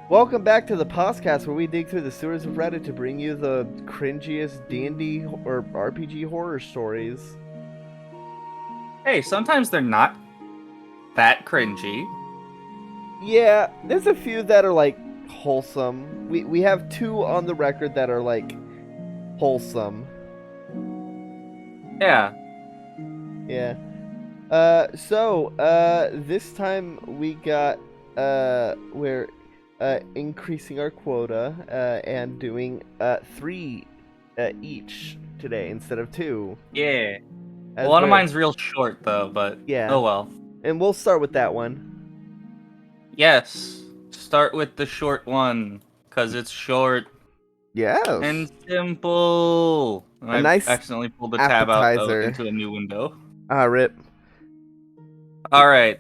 Welcome back to the Posscast, where we dig through the sewers of Reddit to bring you the cringiest D&D or RPG horror stories. Hey, sometimes they're not that cringy. Yeah, there's a few that are like wholesome. We have two on the record that are like wholesome. Yeah. Yeah. This time we got we're increasing our quota and doing 3 each today instead of 2. Yeah. As One of we're mine's real short though, but Yeah, oh well. and we'll start with that one. Yes. Start with the short one, cause it's short Yes, and simple. And a I nice accidentally pulled the tab out appetizer. into a new window. Rip. All right.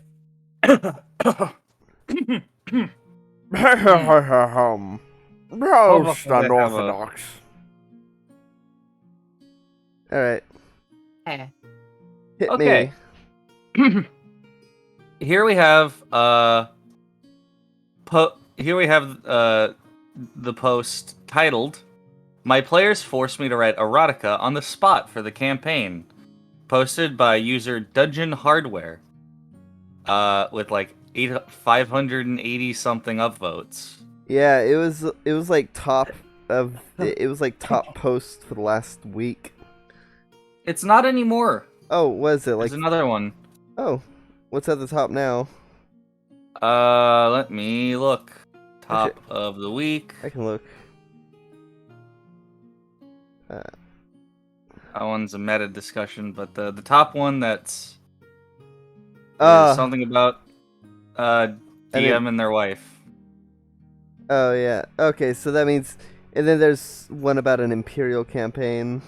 Most unorthodox. All right, hit Okay. me. Here we have the post titled "My players forced me to write erotica on the spot for the campaign," posted by user Dungeon Hardware, with like 580 something upvotes. Yeah, it was like top of it was like top post for the last week. It's not anymore. Oh, was it like? There's another one. Oh, what's at the top now? Let me look. Top Actually, of the week. I can look. That one's a meta discussion, but the top one that's Uh, something about DM and their wife. Oh yeah. Okay, so that means, and then there's one about an Imperial campaign.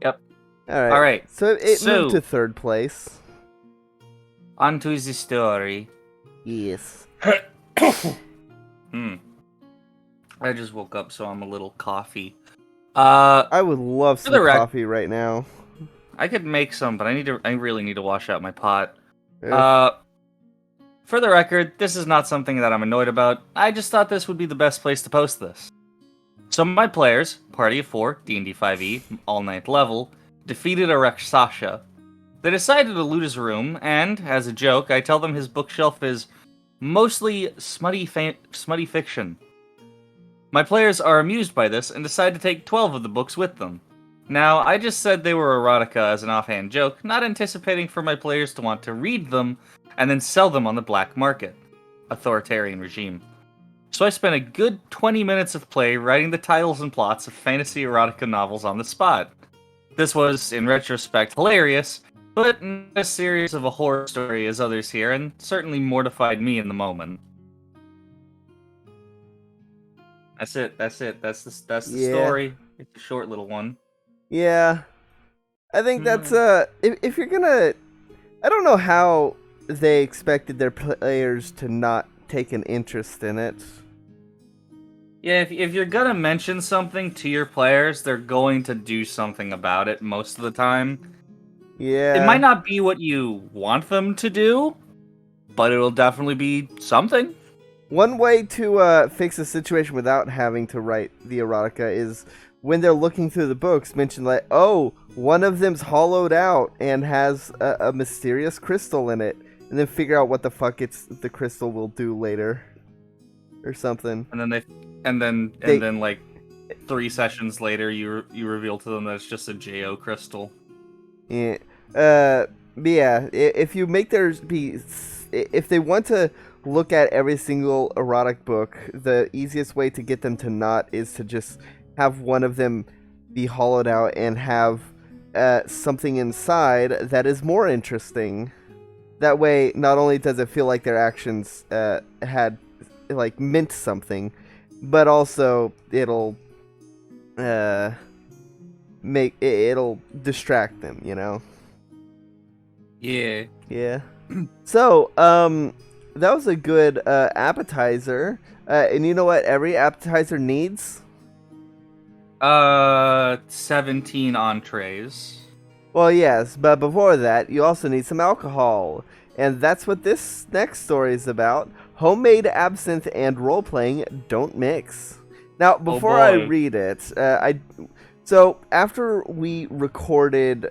Yep. All right. All right. So it So- moved to third place. Onto the story. Yes. I just woke up, so I'm a little coffee. I would love some the rec- coffee right now. I could make some, but I really need to wash out my pot. Ugh. For the record, this is not something that I'm annoyed about. I just thought this would be the best place to post this. So my players, party of 4, D&D 5e, all 9th level, defeated a Rakshasha. They decided to loot his room, and, as a joke, I tell them his bookshelf is mostly smutty fiction. My players are amused by this and decide to take 12 of the books with them. Now, I just said they were erotica as an offhand joke, not anticipating for my players to want to read them and then sell them on the black market. Authoritarian regime. So I spent a good 20 minutes of play writing the titles and plots of fantasy erotica novels on the spot. This was, in retrospect, hilarious, but not as serious of a horror story as others here, and certainly mortified me in the moment. That's it. That's the story. It's a short little one. Yeah. I think that's if you're gonna, I don't know how they expected their players to not take an interest in it. Yeah, if you're gonna mention something to your players, they're going to do something about it most of the time. Yeah. It might not be what you want them to do, but it'll definitely be something. One way to fix a situation without having to write the erotica is when they're looking through the books, mention like, oh, one of them's hollowed out and has a mysterious crystal in it, and then figure out what the fuck the crystal will do later, or something. And then like 3 sessions later, you reveal to them that it's just a Jo crystal. Yeah. But yeah, if you make theirs be, if they want to look at every single erotic book, the easiest way to get them to not is to just have one of them be hollowed out and have something inside that is more interesting. That way, not only does it feel like their actions had like meant something, but also it'll it'll distract them, you know. Yeah. Yeah. So, that was a good appetizer. And you know what every appetizer needs? 17 entrees. Well, yes, but before that, you also need some alcohol. And that's what this next story is about. homemade absinthe and role-playing don't mix. Now, before I boy. read it, so after we recorded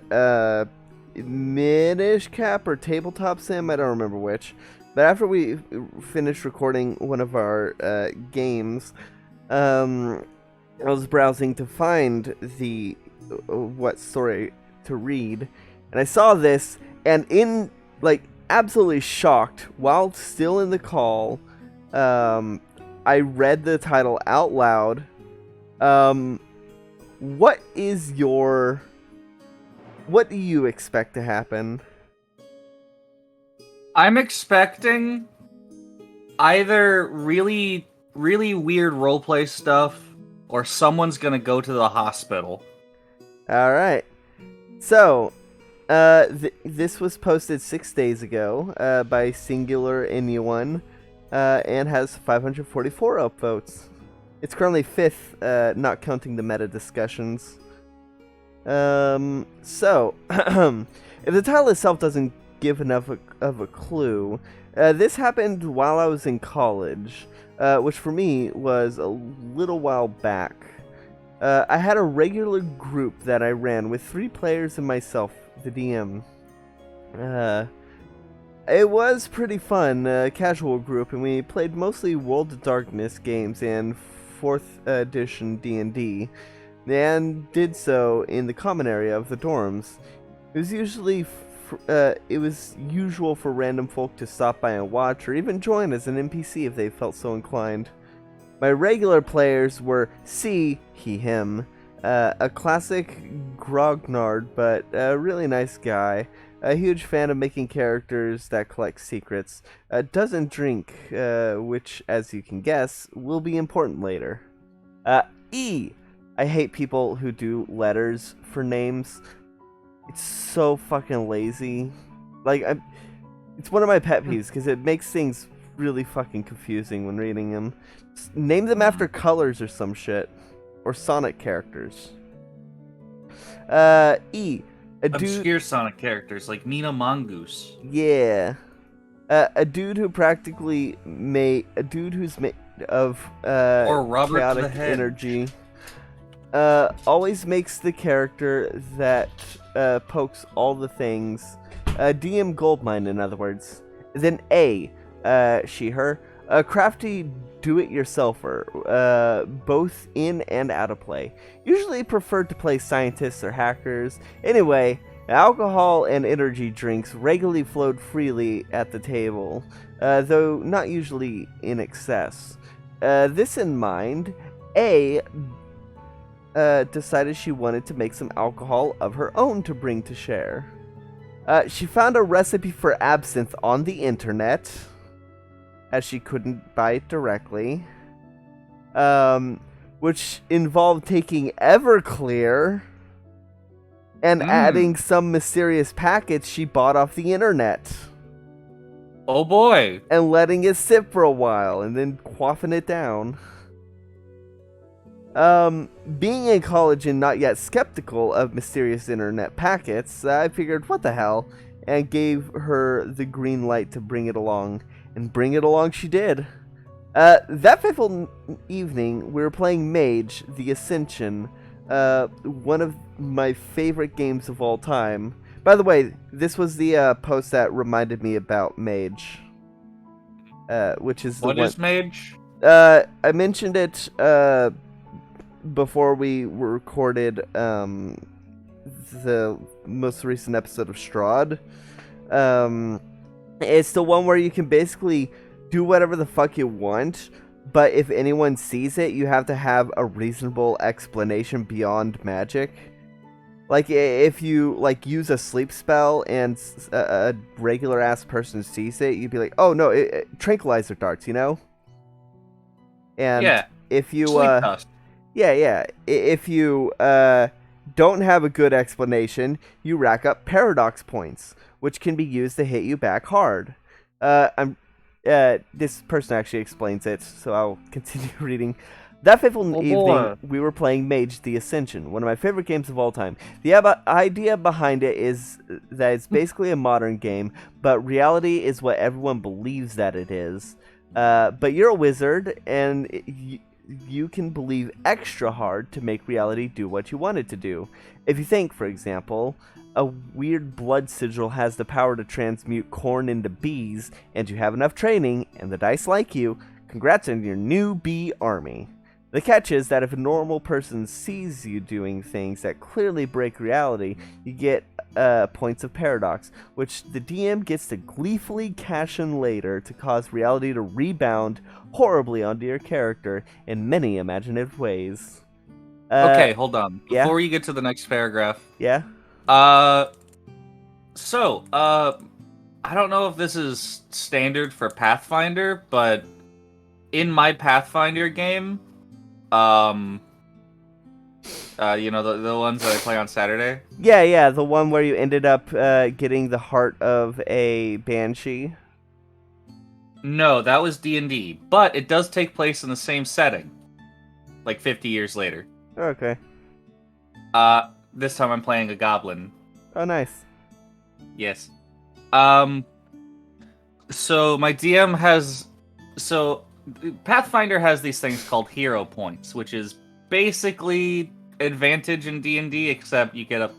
Minish Cap or Tabletop Sim, I don't remember which, but after we finished recording one of our games, I was browsing to find the what story to read, and I saw this, and in absolutely shocked while still in the call, I read the title out loud. What do you expect to happen? I'm expecting either really, really weird roleplay stuff, or someone's gonna go to the hospital. All right. So, this was posted 6 days ago by Singular Anyone, and has 544 upvotes. It's currently 5th, not counting the meta discussions. So, if the title itself doesn't give enough of a clue, this happened while I was in college, which for me was a little while back. I had a regular group that I ran with 3 players and myself, the DM. It was pretty fun, casual group, and we played mostly World of Darkness games and 4th edition D&D, and did so in the common area of the dorms. It was usual for random folk to stop by and watch, or even join as an NPC if they felt so inclined. My regular players were C, he, him, a classic grognard, but a really nice guy, a huge fan of making characters that collect secrets, doesn't drink, which, as you can guess, will be important later. E, I hate people who do letters for names. It's so fucking lazy. It's one of my pet peeves, because it makes things really fucking confusing when reading them. Just name them after colors or some shit. Or Sonic characters. E, a dude... Obscure Sonic characters like Nina Mongoose. Yeah. A dude who practically a dude who's made of or Robert chaotic the Head. energy. Always makes the character that pokes all the things. DM Goldmine, in other words. Then A, she, her. A crafty do-it-yourselfer, both in and out of play. Usually preferred to play scientists or hackers. Anyway, alcohol and energy drinks regularly flowed freely at the table, though not usually in excess. This in mind, A decided she wanted to make some alcohol of her own to bring to share. She found a recipe for absinthe on the internet, as she couldn't buy it directly, which involved taking Everclear and adding some mysterious packets she bought off the internet. Oh boy. And letting it sit for a while, and then quaffing it down. Being in college and not yet skeptical of mysterious internet packets, I figured, what the hell, and gave her the green light to bring it along. And bring it along she did. That fateful evening, we were playing Mage, the Ascension, one of my favorite games of all time. By the way, this was the post that reminded me about Mage, which is the What one... is Mage? I mentioned it before we recorded the most recent episode of Strahd. It's the one where you can basically do whatever the fuck you want, but if anyone sees it, you have to have a reasonable explanation beyond magic. Like, if you, use a sleep spell and a regular-ass person sees it, you'd be like, oh, no, tranquilizer darts, you know? And yeah. if you, Sleep dust. Yeah. If you, don't have a good explanation, you rack up paradox points, which can be used to hit you back hard. This person actually explains it, so I'll continue reading. That fateful evening, we were playing Mage the Ascension, one of my favorite games of all time. The idea behind it is that it's basically a modern game, but reality is what everyone believes that it is. But you're a wizard, and you can believe extra hard to make reality do what you want it to do. If you think, for example, a weird blood sigil has the power to transmute corn into bees, and you have enough training, and the dice like you, congrats on your new bee army. The catch is that if a normal person sees you doing things that clearly break reality, you get points of paradox, which the DM gets to gleefully cash in later to cause reality to rebound horribly onto your character in many imaginative ways. Okay, hold on. Yeah? Before you get to the next paragraph, Yeah? so, I don't know if this is standard for Pathfinder, but in my Pathfinder game, you know, the ones that I play on Saturday? Yeah, the one where you ended up getting the heart of a banshee. No, that was D&D, but it does take place in the same setting, like 50 years later. Okay. This time I'm playing a goblin. Oh, nice. Yes. So my DM has... So, Pathfinder has these things called hero points, which is basically advantage in D&D, except you get up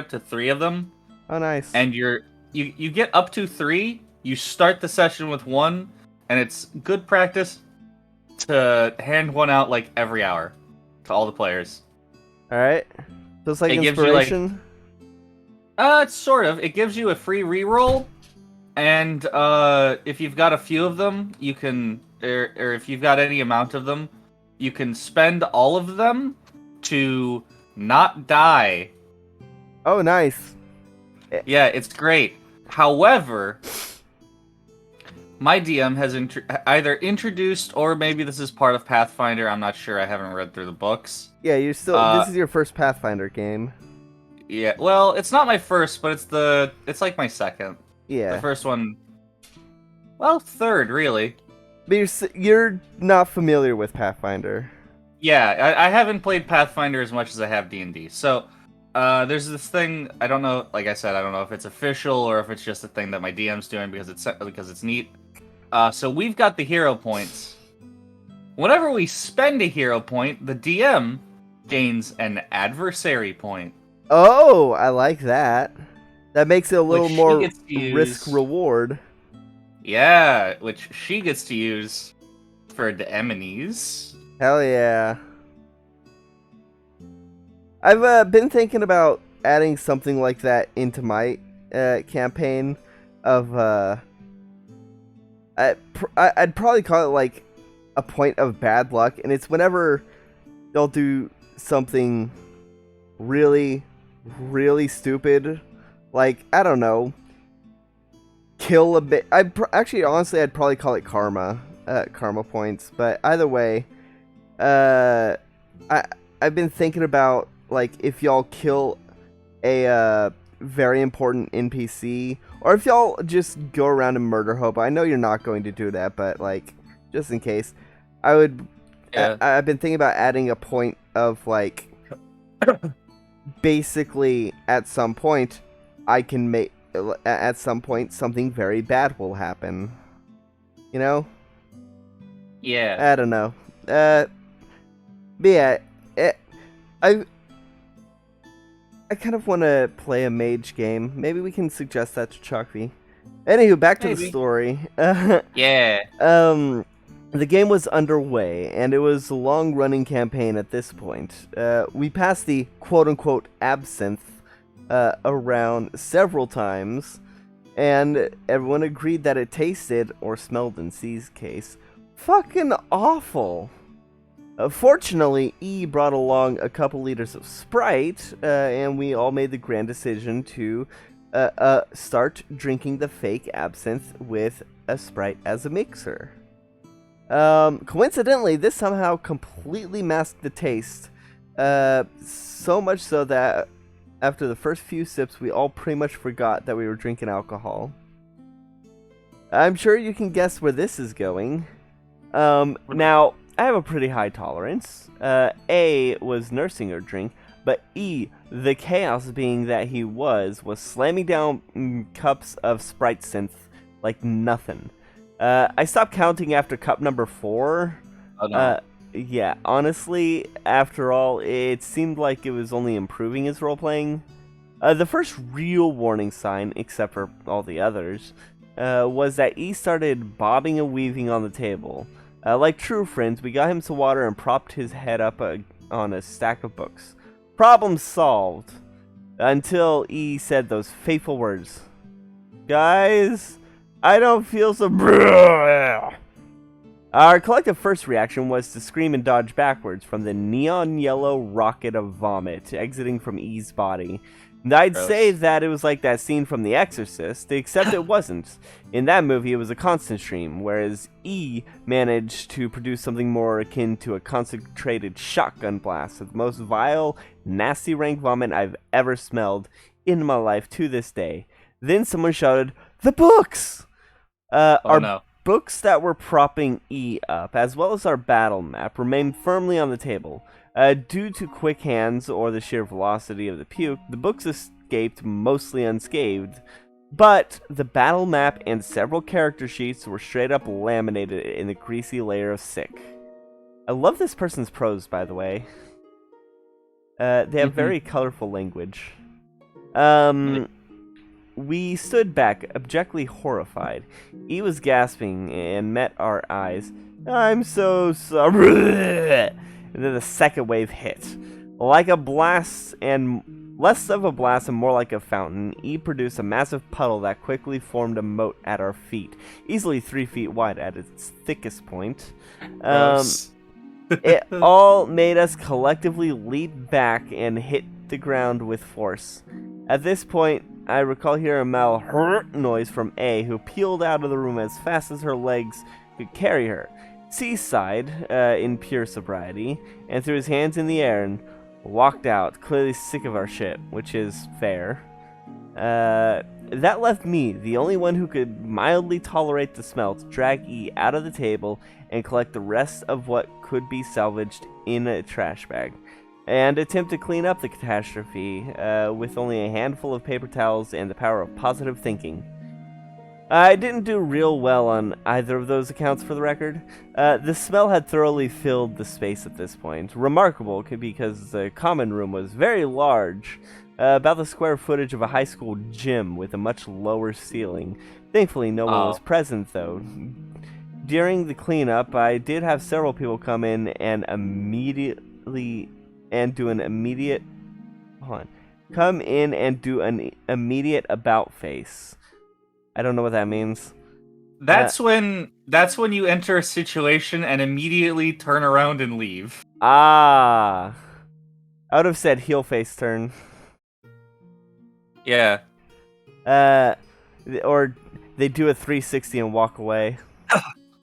to 3 of them. Oh, nice. And you get up to 3, you start the session with 1, and it's good practice to hand one out like every hour to all the players. Alright. So it's like It gives you, inspiration? It's sort of. It gives you a free reroll, and if you've got a few of them, you can, or if you've got any amount of them, you can spend all of them to not die. Oh, nice. Yeah, it's great. However, my DM has either introduced, or maybe this is part of Pathfinder, I'm not sure, I haven't read through the books. Yeah, you're still. This is your first Pathfinder game. Yeah, well, it's not my first, but it's like my second. Yeah. The first one, well, third, really. But you're not familiar with Pathfinder. Yeah, I haven't played Pathfinder as much as I have D&D. So, there's this thing, I don't know, like I said, I don't know if it's official or if it's just a thing that my DM's doing because it's neat. So we've got the hero points. Whenever we spend a hero point, the DM gains an adversary point. Oh, I like that. That makes it a little Which she more gets to use. risk-reward. Yeah, which she gets to use for the enemies. Hell yeah. I've been thinking about adding something like that into my campaign of... I'd probably call it like a point of bad luck, and it's whenever they'll do something really, really stupid, like, I don't know, kill a bit. Actually, honestly, I'd probably call it karma points, but either way, I've been thinking about, like, if y'all kill a very important NPC, or if y'all just go around and murder hope. I know you're not going to do that, but, like, just in case, I would. Yeah. I've been thinking about adding a point of, like, basically at some point I can make, at some point something very bad will happen. You know? Yeah. I don't know. But yeah, I kind of want to play a mage game. Maybe we can suggest that to Chuckby. Anywho, back to the story. Yeah. The game was underway, and it was a long-running campaign at this point. We passed the quote-unquote absinthe around several times, and everyone agreed that it tasted, or smelled in C's case, fucking awful. Fortunately, E brought along a couple liters of Sprite, and we all made the grand decision to start drinking the fake absinthe with a Sprite as a mixer. Coincidentally, this somehow completely masked the taste, so much so that after the first few sips, we all pretty much forgot that we were drinking alcohol. I'm sure you can guess where this is going. Now, I have a pretty high tolerance. A was nursing her drink, but E, the chaos being that he was slamming down cups of Sprite synth like nothing. I stopped counting after cup number 4. Oh no. Yeah, honestly, after all, it seemed like it was only improving his role-playing. The first real warning sign, except for all the others, was that E started bobbing and weaving on the table. Like true friends, we got him some water and propped his head up on a stack of books. Problem solved. Until E said those fateful words. Guys, I don't feel so... Our collective first reaction was to scream and dodge backwards from the neon yellow rocket of vomit exiting from E's body. And I'd Gross. say that it was like that scene from The Exorcist, except it wasn't. In that movie, it was a constant stream, whereas E managed to produce something more akin to a concentrated shotgun blast of the most vile, nasty rank vomit I've ever smelled in my life to this day. Then someone shouted, "The books!" Oh no. Books that were propping E up, as well as our battle map, remained firmly on the table. Due to quick hands or the sheer velocity of the puke, the books escaped mostly unscathed, but the battle map and several character sheets were straight up laminated in the greasy layer of sick. I love this person's prose, by the way. They have very colorful language. We stood back, abjectly horrified. E was gasping and met our eyes. "I'm so sorry." And then the second wave hit. Like a blast, and less of a blast and more like a fountain, E produced a massive puddle that quickly formed a moat at our feet, easily 3 feet wide at its thickest point. It all made us collectively leap back and hit the ground with force. At this point, I recall hearing a mal noise from A, who peeled out of the room as fast as her legs could carry her. C sighed, in pure sobriety, and threw his hands in the air and walked out, clearly sick of our shit, which is fair. That left me, the only one who could mildly tolerate the smell, to drag E out of the table and collect the rest of what could be salvaged in a trash bag, and attempt to clean up the catastrophe with only a handful of paper towels and the power of positive thinking. I didn't do real well on either of those accounts, for the record. The smell had thoroughly filled the space at this point. Remarkable because the common room was very large, about the square footage of a high school gym with a much lower ceiling. Thankfully, no one was present, though. During the cleanup, I did have several people come in and do an immediate about face. I don't know what that means. That's when you enter a situation and immediately turn around and leave. I would have said heel face turn. Yeah. Or they do a 360 and walk away.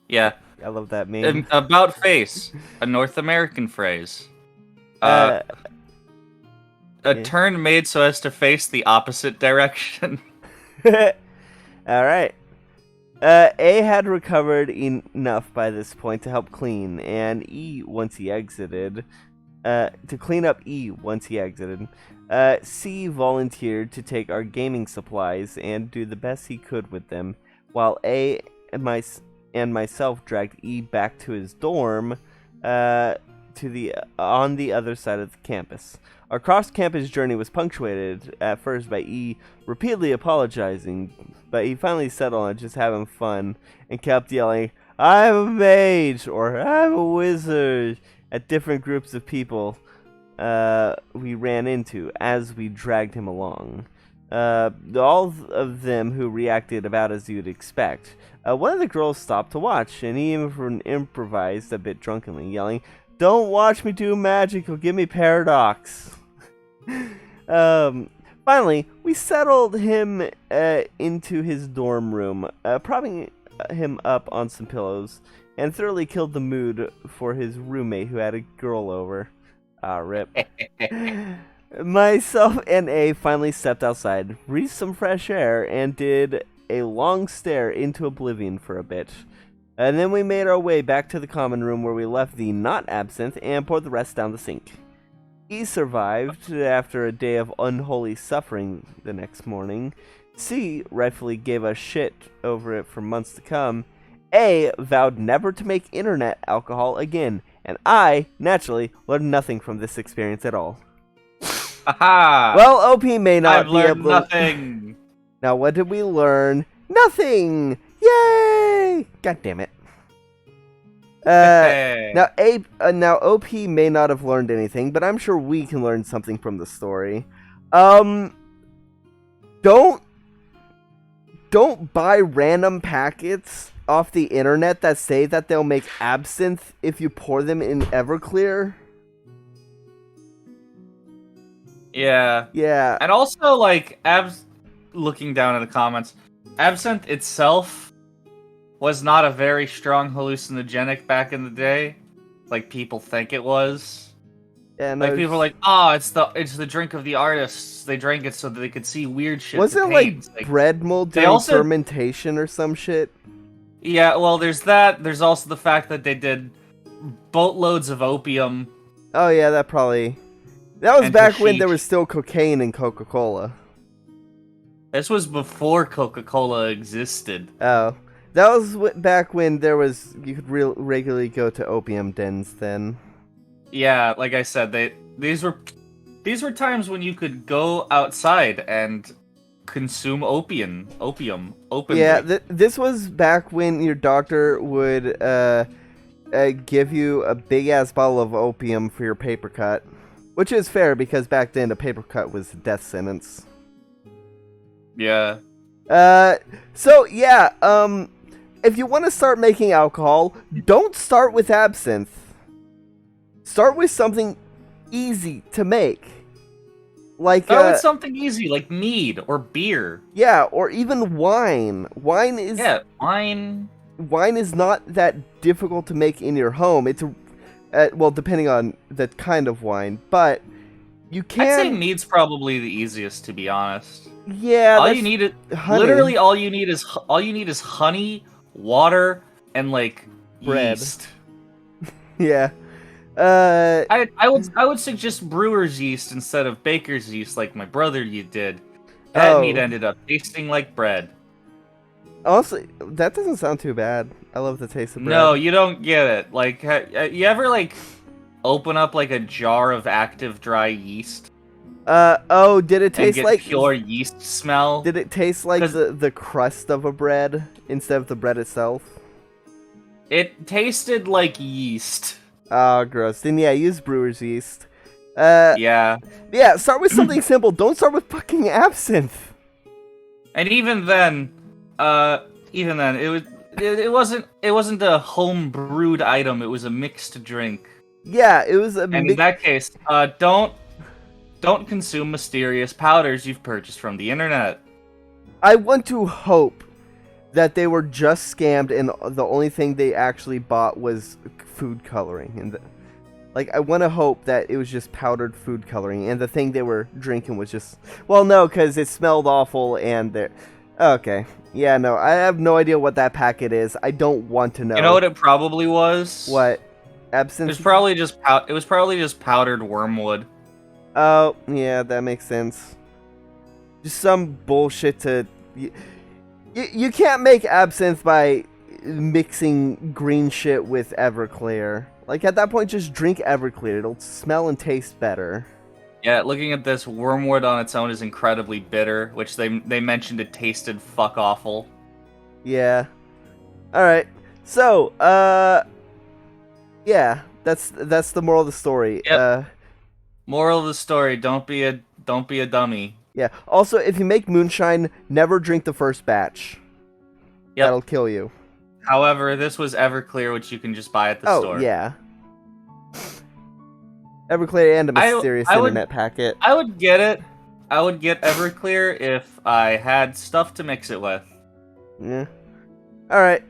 Yeah. I love that meme. About face, a North American phrase. A turn made so as to face the opposite direction. Alright. A had recovered enough by this point to help clean, and E once he exited. To clean up E once he exited. C volunteered to take our gaming supplies and do the best he could with them, while A and myself dragged E back to his dorm on the other side of the campus. Our cross-campus journey was punctuated at first by E repeatedly apologizing, but he finally settled on just having fun and kept yelling, "I'm a mage," or "I'm a wizard," at different groups of people we ran into as we dragged him along. All of them who reacted about as you'd expect. One of the girls stopped to watch, and he even improvised a bit drunkenly, yelling, "Don't watch me do magic, you'll give me paradox." Finally, we settled him into his dorm room, propping him up on some pillows, and thoroughly killed the mood for his roommate who had a girl over. Rip. Myself and A finally stepped outside, breathed some fresh air, and did a long stare into oblivion for a bit. And then we made our way back to the common room where we left the not absinthe and poured the rest down the sink. E survived after a day of unholy suffering the next morning. C rightfully gave us shit over it for months to come. A vowed never to make internet alcohol again, and I, naturally, learned nothing from this experience at all. Haha! Well, OP may not I've be learned able to... nothing! Now, what did we learn? Nothing! Yay! God damn it. Now OP may not have learned anything, but I'm sure we can learn something from the story. Don't buy random packets off the internet that say that they'll make absinthe if you pour them in Everclear. Yeah. Yeah. And also, like, looking down in the comments, absinthe itself was not a very strong hallucinogenic back in the day, like people think it was. Yeah, Like people are like, it's the drink of the artists. They drank it so that they could see weird shit. Was it like bread mold during fermentation or some shit? Yeah, well, there's that. There's also the fact that they did boatloads of opium. Oh yeah, that was back when there was still cocaine in Coca-Cola. This was before Coca-Cola existed. Oh. That was back when you could regularly go to opium dens then. Yeah, like I said, these were times when you could go outside and consume opium openly. Yeah, this was back when your doctor would give you a big ass bottle of opium for your paper cut, which is fair because back then a paper cut was a death sentence. Yeah. So yeah, if you want to start making alcohol, don't start with absinthe. Start with something easy to make. Like it's something easy, like mead or beer. Yeah, or even wine. Wine is not that difficult to make in your home. It's well, depending on the kind of wine, but you can. I'd say mead's probably the easiest, to be honest. Yeah, all you need is honey, water, and like bread. Yeast. Yeah. I would suggest brewer's yeast instead of baker's yeast, like my brother did. That meat ended up tasting like bread. Honestly, that doesn't sound too bad. I love the taste of bread. No, you don't get it. Like, you ever like open up like a jar of active dry yeast? Did it taste like pure yeast smell? Did it taste like the crust of a bread instead of the bread itself? It tasted like yeast. Oh, gross. Then yeah, use brewer's yeast. Yeah, start with something simple. Don't start with fucking absinthe. And even then, it wasn't a home brewed item. It was a mixed drink. Yeah, it was And in that case, don't consume mysterious powders you've purchased from the internet. I want to hope that they were just scammed and the only thing they actually bought was food coloring. And I want to hope that it was just powdered food coloring and the thing they were drinking was just... Well, no, because it smelled awful and they're... Okay. Yeah, no, I have no idea what that packet is. I don't want to know. You know what it probably was? What? Absinthe? It was probably just powdered wormwood. Oh, yeah, that makes sense. Just some bullshit to... You can't make absinthe by mixing green shit with Everclear. Like, at that point, just drink Everclear. It'll smell and taste better. Yeah, looking at this, wormwood on its own is incredibly bitter, which they mentioned it tasted fuck awful. Yeah. Alright. So, yeah, that's the moral of the story. Yep. Moral of the story, don't be a dummy. Yeah. Also, if you make moonshine, never drink the first batch. Yep. That'll kill you. However, this was Everclear, which you can just buy at the store. Oh, yeah. Everclear and a mysterious internet packet. I would get it. I would get Everclear if I had stuff to mix it with. Yeah. Alright.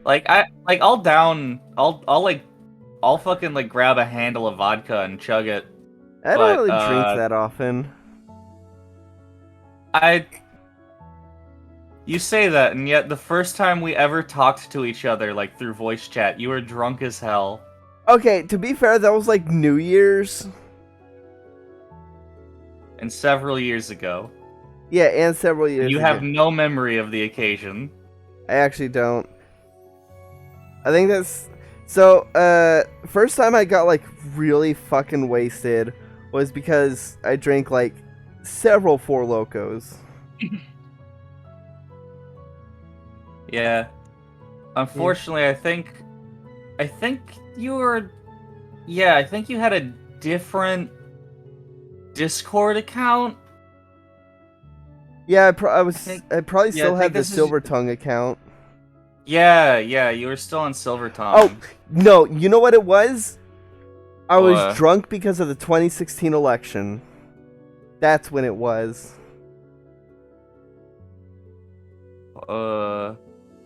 I'll fucking grab a handle of vodka and chug it. I don't really drink that often. You say that, and yet the first time we ever talked to each other, through voice chat, you were drunk as hell. Okay, to be fair, that was New Year's. And several years ago. Yeah, and several years ago. You have no memory of the occasion. I actually don't. I think that's so. First time I got like really fucking wasted was because I drank like several Four Locos. Yeah. Unfortunately, I think you were. Yeah, I think you had a different Discord account. Yeah, I think. I probably Yeah, I still think had the this is. Silver Tongue account. Yeah, you were still on Silver Oh Tongue. no, you know what it was? I was What? drunk because of the 2016 election. That's when it was. Uh.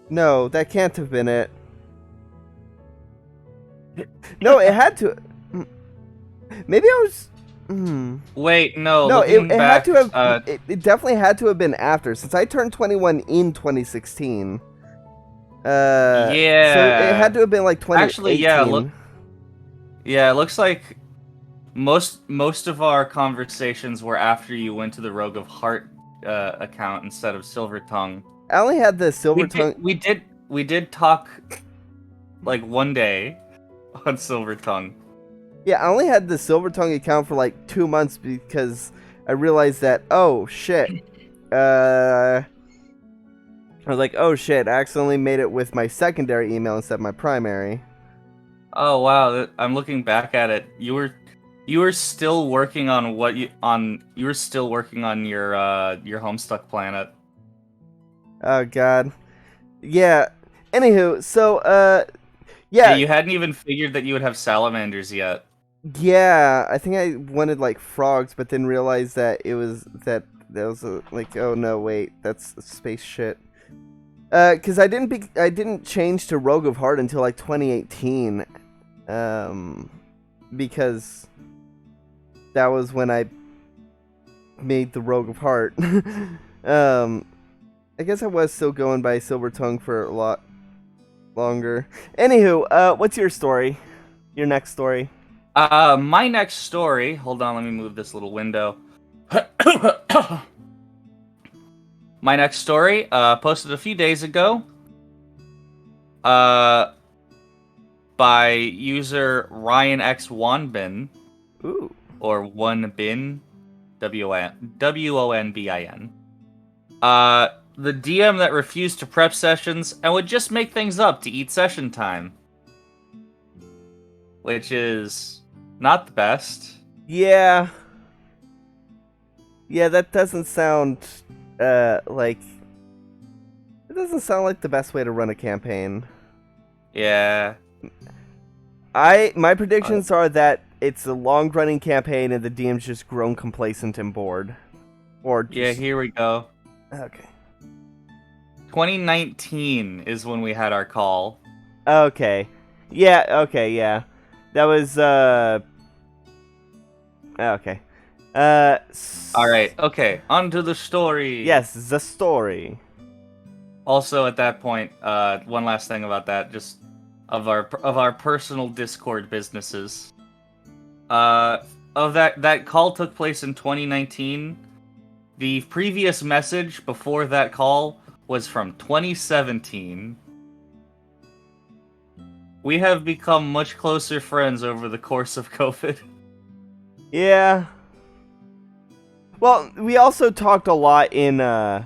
No, that can't have been it. No, it had to. Maybe I was. Wait, no. No, Looking it had back, to have. It definitely had to have been after, since I turned 21 in 2016. So it had yeah. to have been like Actually, yeah. 2018. Yeah. It looks like most of our conversations were after you went to the Rogue of Heart account instead of Silver Tongue. I only had the We Silver did. Tongue. We did talk like one day on Silver Tongue. Yeah, I only had the Silver Tongue account for like 2 months because I realized that, oh shit. I was like, oh shit, I accidentally made it with my secondary email instead of my primary. Oh wow, I'm looking back at it. You were still working on you were still working on your Homestuck planet. Oh god. Yeah. Anywho, so Yeah, yeah, you hadn't even figured that you would have salamanders yet. yeah, I think I wanted like frogs, but then realized that it was that was like, oh no, wait, that's space shit. Cuz I didn't change to Rogue of Heart until like 2018. Because that was when I made the Rogue of Heart. I guess I was still going by Silver Tongue for a lot longer. Anywho, what's your story? Your next story? My next story. Hold on, let me move this little window. My next story, posted a few days ago. By user Ryan X Wonbin, Ooh. or Wonbin, Wonbin. The DM that refused to prep sessions and would just make things up to eat session time, which is not the best. Yeah. Yeah, that doesn't sound like it doesn't sound like the best way to run a campaign. Yeah. My predictions are that it's a long-running campaign and the DM's just grown complacent and bored. Or just... Yeah, here we go. Okay. 2019 is when we had our call. Okay. Yeah, okay, yeah. That was okay. Alright, okay, on to the story. Yes, the story. Also, at that point, one last thing about that, just of our personal Discord businesses. Of that call took place in 2019. The previous message before that call was from 2017. We have become much closer friends over the course of COVID. Yeah. Well, we also talked a lot in yeah,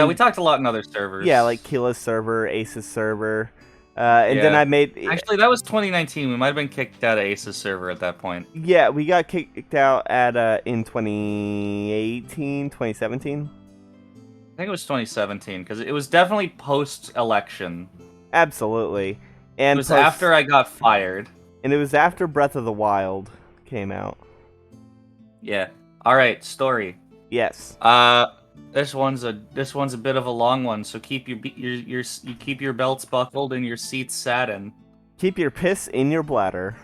we talked a lot in other servers. Yeah, like Kila's server, Ace's server. And then I made... Actually, that was 2019. We might have been kicked out of Ace's server at that point. Yeah, we got kicked out at in 2018, 2017. I think it was 2017, because it was definitely post-election. Absolutely. And it was after I got fired. And it was after Breath of the Wild came out. Yeah. Alright, story. Yes. This one's a bit of a long one, so keep you keep your belts buckled and your seats satin. Keep your piss in your bladder.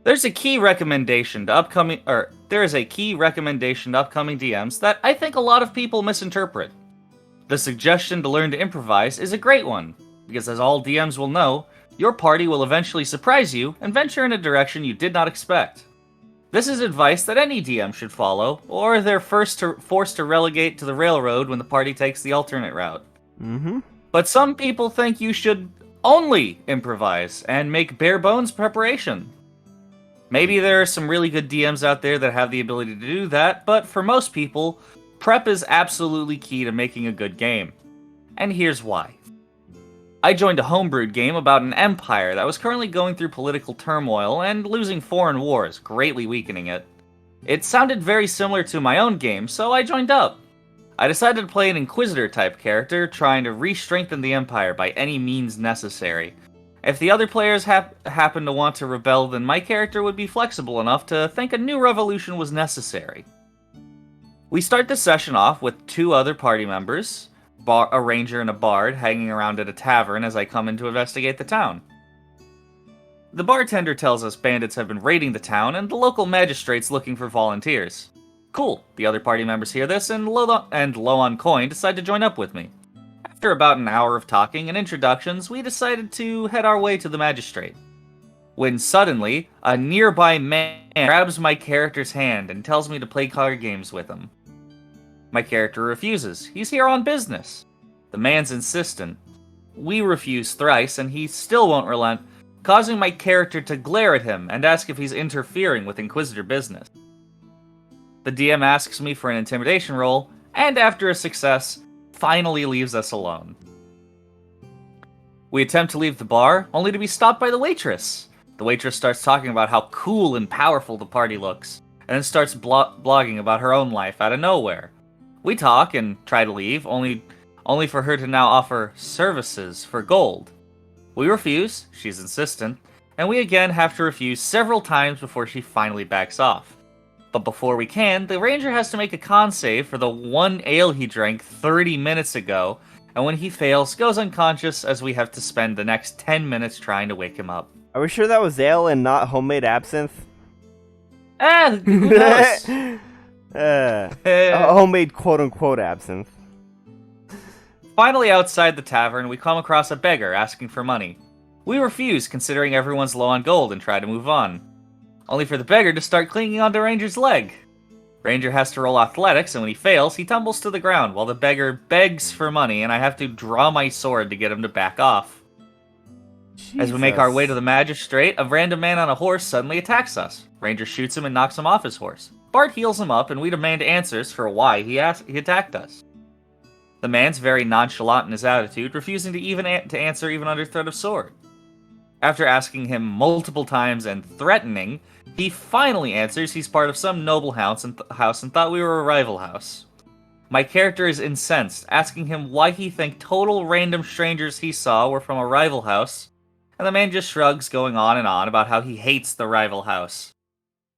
There is a key recommendation to upcoming DMs that I think a lot of people misinterpret. The suggestion to learn to improvise is a great one, because as all DMs will know, your party will eventually surprise you and venture in a direction you did not expect. This is advice that any DM should follow, or they're forced to relegate to the railroad when the party takes the alternate route. Mm-hmm. But some people think you should only improvise and make bare bones preparation. Maybe there are some really good DMs out there that have the ability to do that, but for most people, prep is absolutely key to making a good game. And here's why. I joined a homebrewed game about an empire that was currently going through political turmoil and losing foreign wars, greatly weakening it. It sounded very similar to my own game, so I joined up. I decided to play an Inquisitor-type character, trying to re-strengthen the Empire by any means necessary. If the other players happen to want to rebel, then my character would be flexible enough to think a new revolution was necessary. We start the session off with 2 other party members, a ranger and a bard, hanging around at a tavern as I come in to investigate the town. The bartender tells us bandits have been raiding the town and the local magistrate's looking for volunteers. Cool, the other party members hear this and low on coin decide to join up with me. After about an hour of talking and introductions, we decided to head our way to the magistrate. When suddenly, a nearby man grabs my character's hand and tells me to play card games with him. My character refuses. He's here on business. The man's insistent. We refuse thrice, and he still won't relent, causing my character to glare at him and ask if he's interfering with Inquisitor business. The DM asks me for an intimidation roll, and after a success, finally leaves us alone. We attempt to leave the bar, only to be stopped by the waitress. The waitress starts talking about how cool and powerful the party looks, and then starts blogging about her own life out of nowhere. We talk and try to leave, only for her to now offer services for gold. We refuse, she's insistent, and we again have to refuse several times before she finally backs off. But before we can, the ranger has to make a con save for the 1 ale he drank 30 minutes ago, and when he fails, goes unconscious as we have to spend the next 10 minutes trying to wake him up. Are we sure that was ale and not homemade absinthe? Who knows? Homemade quote-unquote absinthe. Finally outside the tavern, we come across a beggar asking for money. We refuse, considering everyone's low on gold, and try to move on. Only for the beggar to start clinging onto Ranger's leg. Ranger has to roll athletics, and when he fails, he tumbles to the ground, while the beggar begs for money, and I have to draw my sword to get him to back off. Jesus. As we make our way to the magistrate, a random man on a horse suddenly attacks us. Ranger shoots him and knocks him off his horse. Bart heals him up, and we demand answers for why he attacked us. The man's very nonchalant in his attitude, refusing to answer even under threat of sword. After asking him multiple times and threatening, he finally answers he's part of some noble house and thought we were a rival house. My character is incensed, asking him why he think total random strangers he saw were from a rival house, and the man just shrugs, going on and on about how he hates the rival house.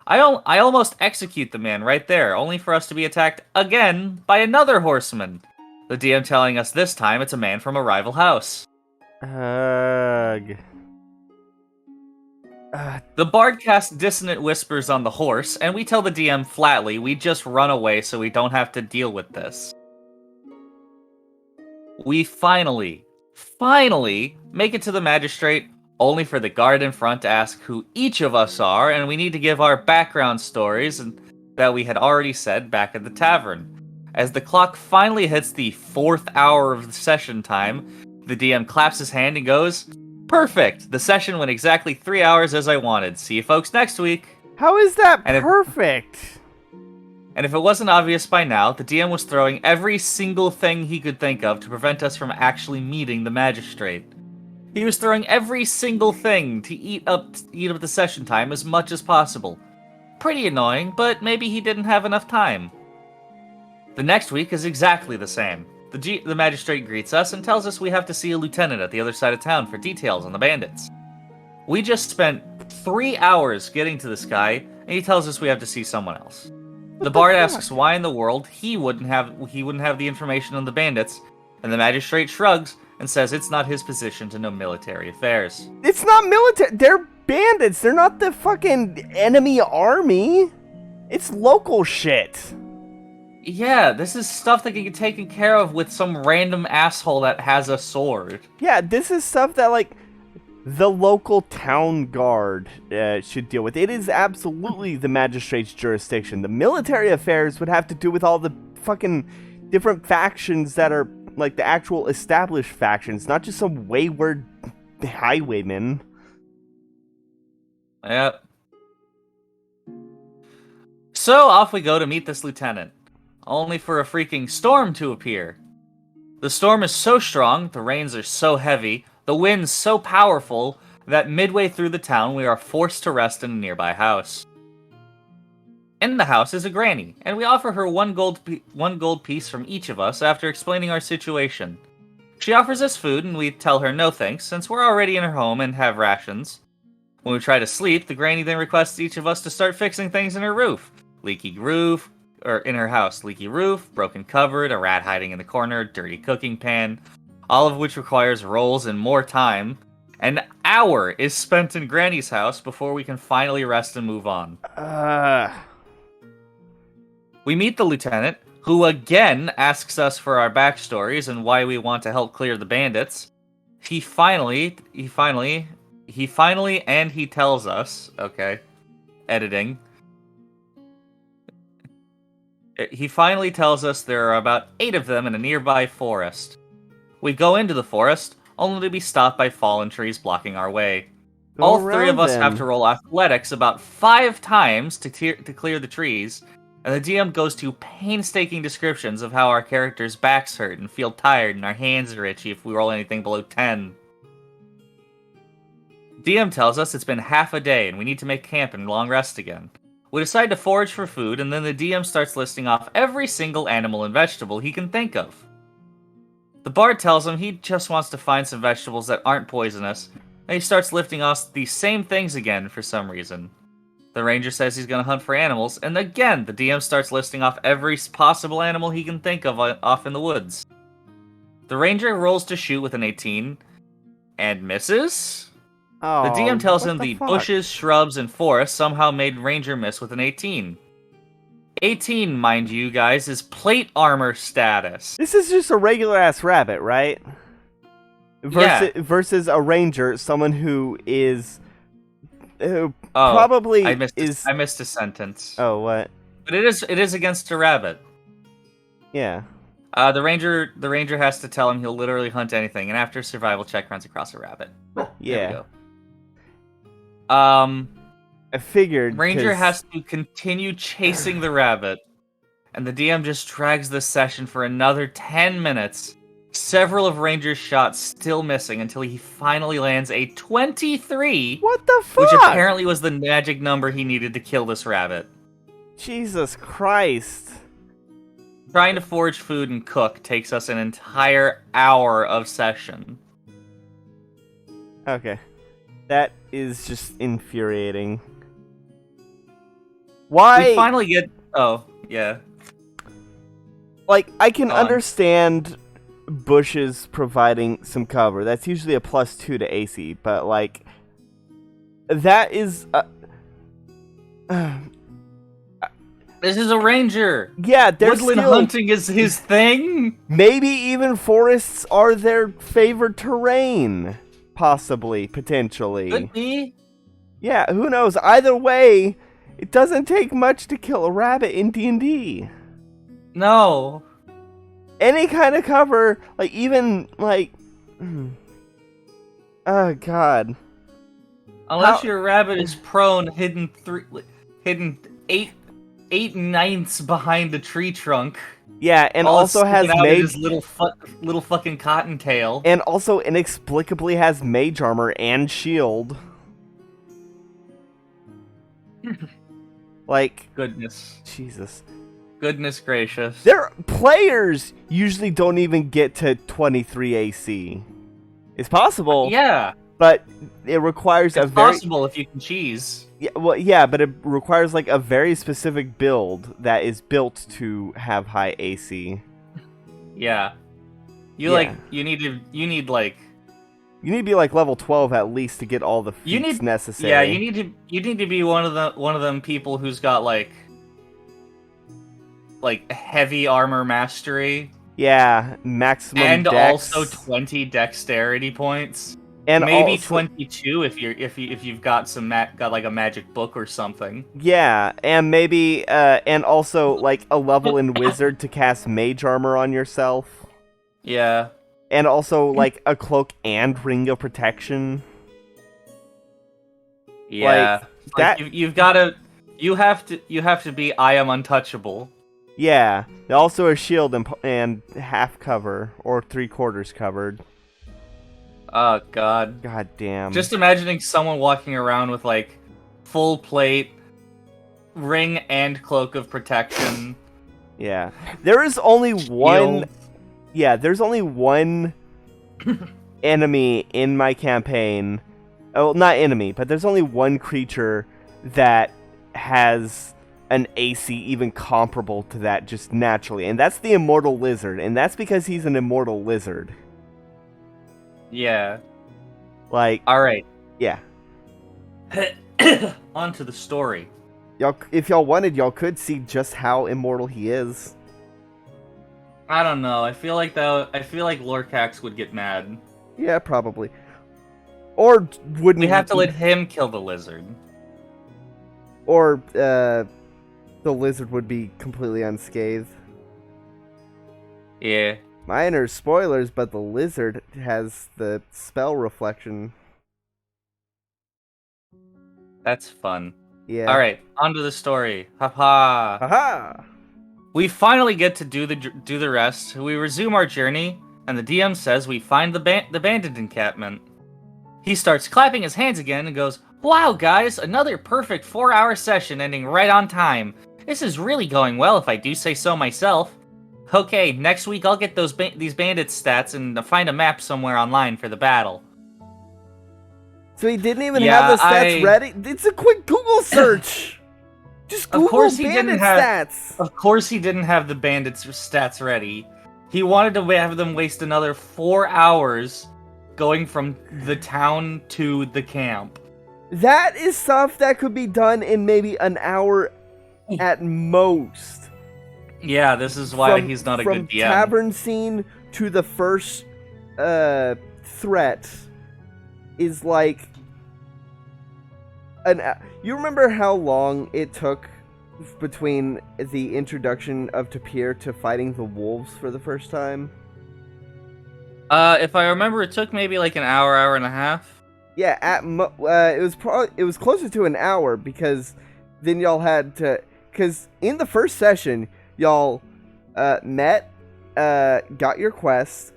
I almost execute the man right there, only for us to be attacked again by another horseman. The DM telling us this time it's a man from a rival house. Ugh. The bard casts dissonant whispers on the horse, and we tell the DM flatly we just run away so we don't have to deal with this. We finally make it to the magistrate, only for the guard in front to ask who each of us are, and we need to give our background stories that we had already said back at the tavern. As the clock finally hits the 4th hour of the session time, the DM claps his hand and goes, "Perfect! The session went exactly 3 hours as I wanted. See you folks next week." How is that perfect? And if it wasn't obvious by now, the DM was throwing every single thing he could think of to prevent us from actually meeting the magistrate. He was throwing every single thing to eat up the session time as much as possible. Pretty annoying, but maybe he didn't have enough time. The next week is exactly the same. The magistrate greets us and tells us we have to see a lieutenant at the other side of town for details on the bandits. We just spent 3 hours getting to this guy, and he tells us we have to see someone else. The bard asks why in the world he wouldn't have the information on the bandits, and the magistrate shrugs and says it's not his position to know military affairs. It's not military. They're bandits. They're not the fucking enemy army. It's local shit. Yeah, this is stuff that can get taken care of with some random asshole that has a sword. Yeah, this is stuff that, like, the local town guard should deal with. It is absolutely the magistrate's jurisdiction. The military affairs would have to do with all the fucking different factions that are like the actual established factions, not just some wayward highwaymen. Yep. So off we go to meet this lieutenant, only for a freaking storm to appear. The storm is so strong, the rains are so heavy, the winds so powerful, that midway through the town we are forced to rest in a nearby house. In the house is a granny, and we offer her one gold piece from each of us after explaining our situation. She offers us food, and we tell her no thanks, since we're already in her home and have rations. When we try to sleep, the granny then requests each of us to start fixing things in her roof. In her house, leaky roof, broken cupboard, a rat hiding in the corner, dirty cooking pan, all of which requires rolls and more time. An hour is spent in Granny's house before we can finally rest and move on. We meet the lieutenant, who again asks us for our backstories and why we want to help clear the bandits. He finally tells us, okay, editing. He finally tells us there are about 8 of them in a nearby forest. We go into the forest, only to be stopped by fallen trees blocking our way. All 3 of us have to roll athletics about 5 times to clear the trees, and the DM goes to painstaking descriptions of how our characters' backs hurt and feel tired and our hands are itchy if we roll anything below 10. DM tells us it's been half a day and we need to make camp and long rest again. We decide to forage for food, and then the DM starts listing off every single animal and vegetable he can think of. The bard tells him he just wants to find some vegetables that aren't poisonous, and he starts lifting off these same things again for some reason. The ranger says he's going to hunt for animals, and again, the DM starts listing off every possible animal he can think of off in the woods. The ranger rolls to shoot with an 18, and misses? Oh, the DM tells him the bushes, shrubs, and forests somehow made ranger miss with an 18. 18, mind you guys, is plate armor status. This is just a regular-ass rabbit, right? Versus a ranger, someone who is... probably I missed a sentence. Oh, what? But it is against a rabbit. Yeah. The ranger has to tell him he'll literally hunt anything, and after a survival check runs across a rabbit. Yeah. There we go. I figured Ranger has to continue chasing the rabbit, and the DM just drags this session for another 10 minutes. Several of Ranger's shots still missing until he finally lands a 23. What the fuck? Which apparently was the magic number he needed to kill this rabbit. Jesus Christ. Trying to forage food and cook takes us an entire hour of session. Okay. That is just infuriating. Why? We finally get... Oh, yeah. Like, I can understand bushes providing some cover. That's usually a +2 to AC, but, like, that is... This is a ranger! Yeah, there's Woodland hunting is his thing? Maybe even forests are their favorite terrain. Possibly, potentially. Could be. Yeah, who knows? Either way, it doesn't take much to kill a rabbit in D&D. No. Any kind of cover, like even like, oh god. Unless your rabbit is prone, hidden 8/9 behind a tree trunk. Yeah, and also has his little fucking cottontail. And also inexplicably has mage armor and shield. Like, goodness. Jesus. Goodness gracious. Their players usually don't even get to 23 AC. It's possible. Yeah. But it requires it's possible if you can cheese. Yeah, well, yeah, but it requires like a very specific build that is built to have high AC. Yeah. You need to be like level 12 at least to get all the feats necessary. Yeah, you need to be one of them people who's got like heavy armor mastery. Yeah, maximum and dex. Also 20 dexterity points. And maybe also, 22 if you've got like a magic book or something. Yeah, and maybe and also like a level in wizard to cast mage armor on yourself. Yeah. And also, like, a cloak and ring of protection. Yeah. It's like that... you've got to you have to be I am untouchable. Yeah. Also a shield and half cover, or 3/4 covered. Oh god. God damn. Just imagining someone walking around with like full plate, ring and cloak of protection. Yeah. There is only one... Shield. Yeah, there's only one enemy in my campaign. Oh, not enemy, but there's only one creature that has an AC even comparable to that just naturally, and that's the Immortal Lizard, and that's because he's an Immortal Lizard. Yeah. Like, All right. yeah. On to the story. Y'all, if y'all wanted, y'all could see just how immortal he is. I don't know. I feel like Lorcax would get mad. Yeah, probably. Or wouldn't We have to let him kill the lizard. Or the lizard would be completely unscathed. Yeah. Minor spoilers, but the lizard has the spell reflection. That's fun. Yeah. All right, on to the story. Haha. Haha! We finally get to do the rest. We resume our journey, and the DM says we find the bandit encampment. He starts clapping his hands again and goes, "Wow, guys, another perfect 4-hour session ending right on time. This is really going well if I do say so myself. Okay, next week I'll get these bandits stats and find a map somewhere online for the battle." So he didn't even have the stats ready? It's a quick Google search! Just Google bandit stats! Of course he didn't have the bandits stats ready. He wanted to have them waste another 4 hours going from the town to the camp. That is stuff that could be done in maybe an hour at most. Yeah, this is why he's not a good DM. From tavern scene to the first threat is like you remember how long it took between the introduction of Tapir to fighting the wolves for the first time? If I remember, it took maybe like an hour and a half. Yeah, it was closer to an hour, because then y'all had to, because in the first session y'all met, got your quest,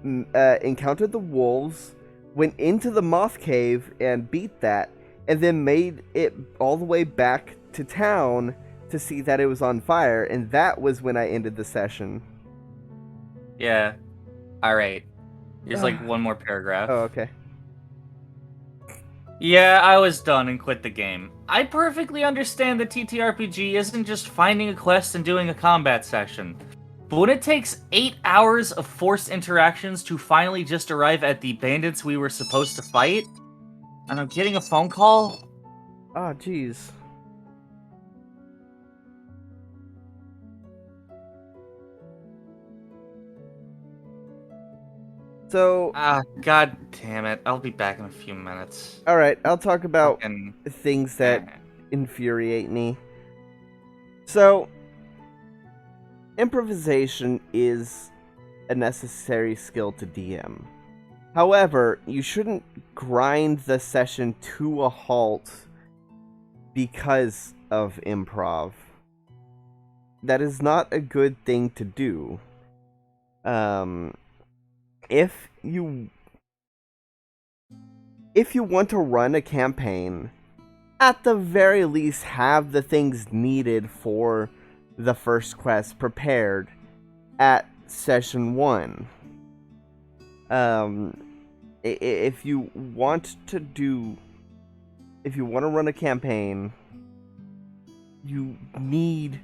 encountered the wolves, went into the moth cave and beat that, and then made it all the way back to town to see that it was on fire, and that was when I ended the session. Yeah. Alright. Here's like one more paragraph. Oh, okay. Yeah, I was done and quit the game. I perfectly understand that TTRPG isn't just finding a quest and doing a combat session. But when it takes 8 hours of forced interactions to finally just arrive at the bandits we were supposed to fight, and I'm getting a phone call? Oh, jeez. So... God damn it. I'll be back in a few minutes. Alright, I'll talk about things that infuriate me. So, improvisation is a necessary skill to DM. However, you shouldn't grind the session to a halt because of improv. That is not a good thing to do. If you want to run a campaign, at the very least have the things needed for the first quest prepared at session 1. If you want to run a campaign, you need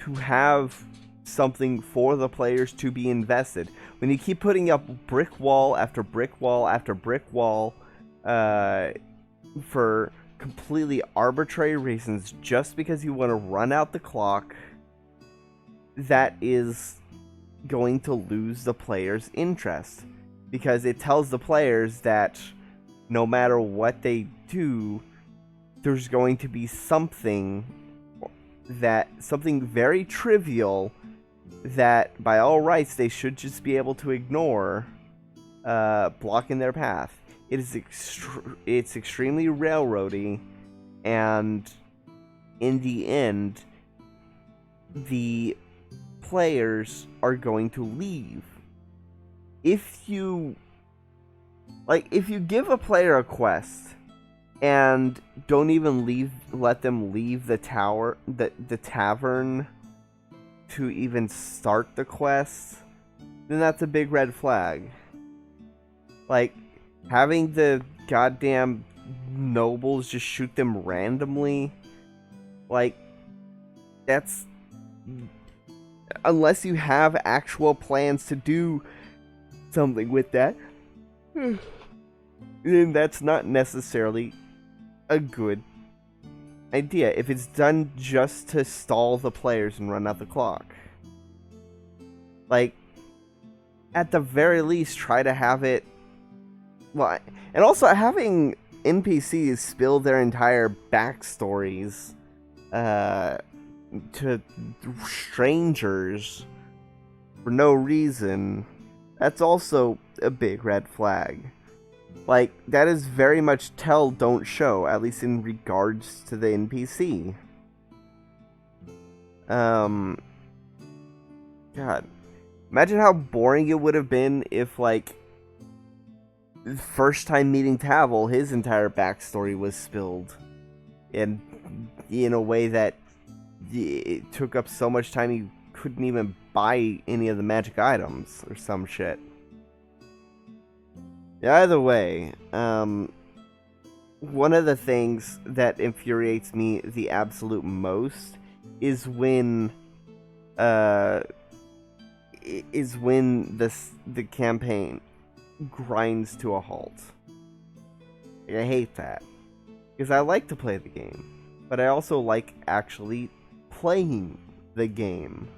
to have something for the players to be invested. When you keep putting up brick wall after brick wall after brick wall for completely arbitrary reasons just because you want to run out the clock, that is going to lose the players' interest, because it tells the players that no matter what they do, there's going to be something very trivial that by all rights they should just be able to ignore, blocking their path. It's extremely railroady, and in the end, the players are going to leave. If you give a player a quest and don't even let them leave the tavern to even start the quest, then that's a big red flag. Like, having the goddamn nobles just shoot them randomly, like, that's... Unless you have actual plans to do something with that, then that's not necessarily a good idea if it's done just to stall the players and run out the clock. Like, at the very least, try to have it... Well, and also having NPCs spill their entire backstories to strangers for no reason, that's also a big red flag. Like, that is very much tell, don't show, at least in regards to the NPC. God. Imagine how boring it would have been if, like, first time meeting Tavel, his entire backstory was spilled. And in a way that it took up so much time he couldn't even buy any of the magic items or some shit. Either way, one of the things that infuriates me the absolute most is when the campaign grinds to a halt. I hate that, because I like to play the game, but I also like actually playing the game.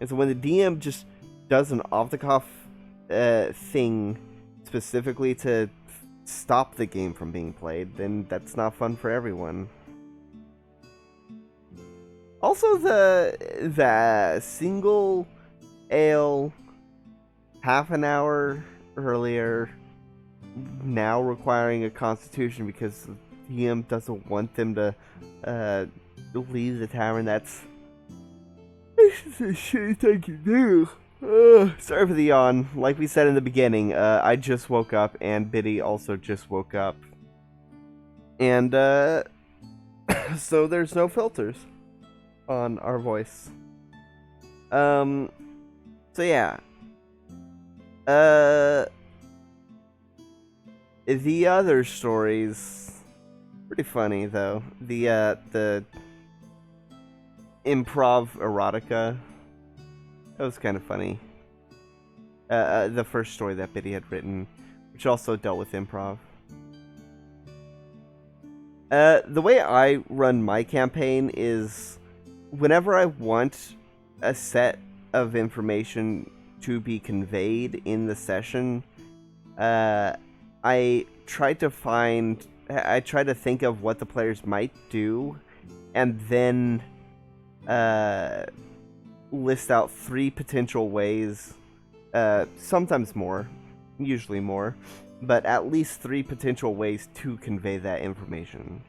And so when the DM just does an off-the-cuff thing specifically to stop the game from being played, then that's not fun for everyone. Also, the single ale half an hour earlier now requiring a constitution because the DM doesn't want them to leave the tavern, that's just a shitty thing to do. Sorry for the yawn. Like we said in the beginning, I just woke up, and Biddy also just woke up. And, so there's no filters on our voice. So yeah. The other stories, pretty funny, though. The improv erotica, that was kind of funny. The first story that Biddy had written, which also dealt with improv. The way I run my campaign is, whenever I want a set of information to be conveyed in the session, I try to think of what the players might do, and then list out 3 potential ways, sometimes more, usually more, but at least 3 potential ways to convey that information.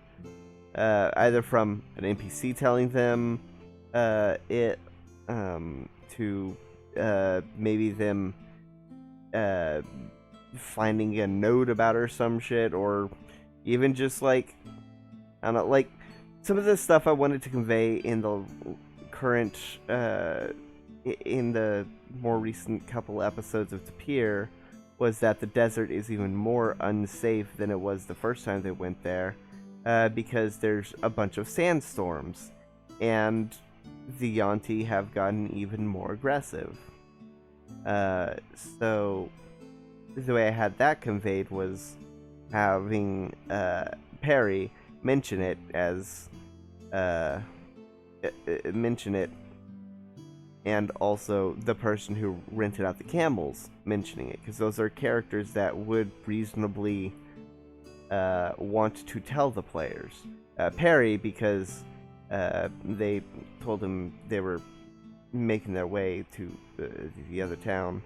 Either from an NPC telling them it, to maybe them finding a note about her or some shit, or even just like, I don't know, like some of the stuff I wanted to convey in the current, in the more recent couple episodes of Tapir, was that the desert is even more unsafe than it was the first time they went there, because there's a bunch of sandstorms, and the Yanti have gotten even more aggressive. So the way I had that conveyed was having Perry mention it as and also the person who rented out the camels mentioning it, because those are characters that would reasonably want to tell the players. Perry, because they told him they were making their way to the other town,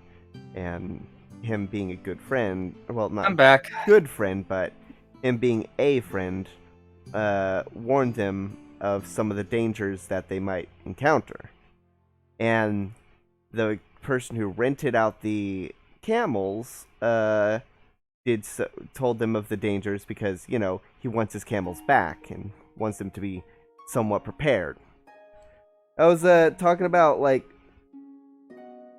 and him being a good friend, well, not I'm back. good friend, but him being a friend, warned them of some of the dangers that they might encounter. And the person who rented out the camels told them of the dangers because, he wants his camels back and wants them to be somewhat prepared. I was talking about like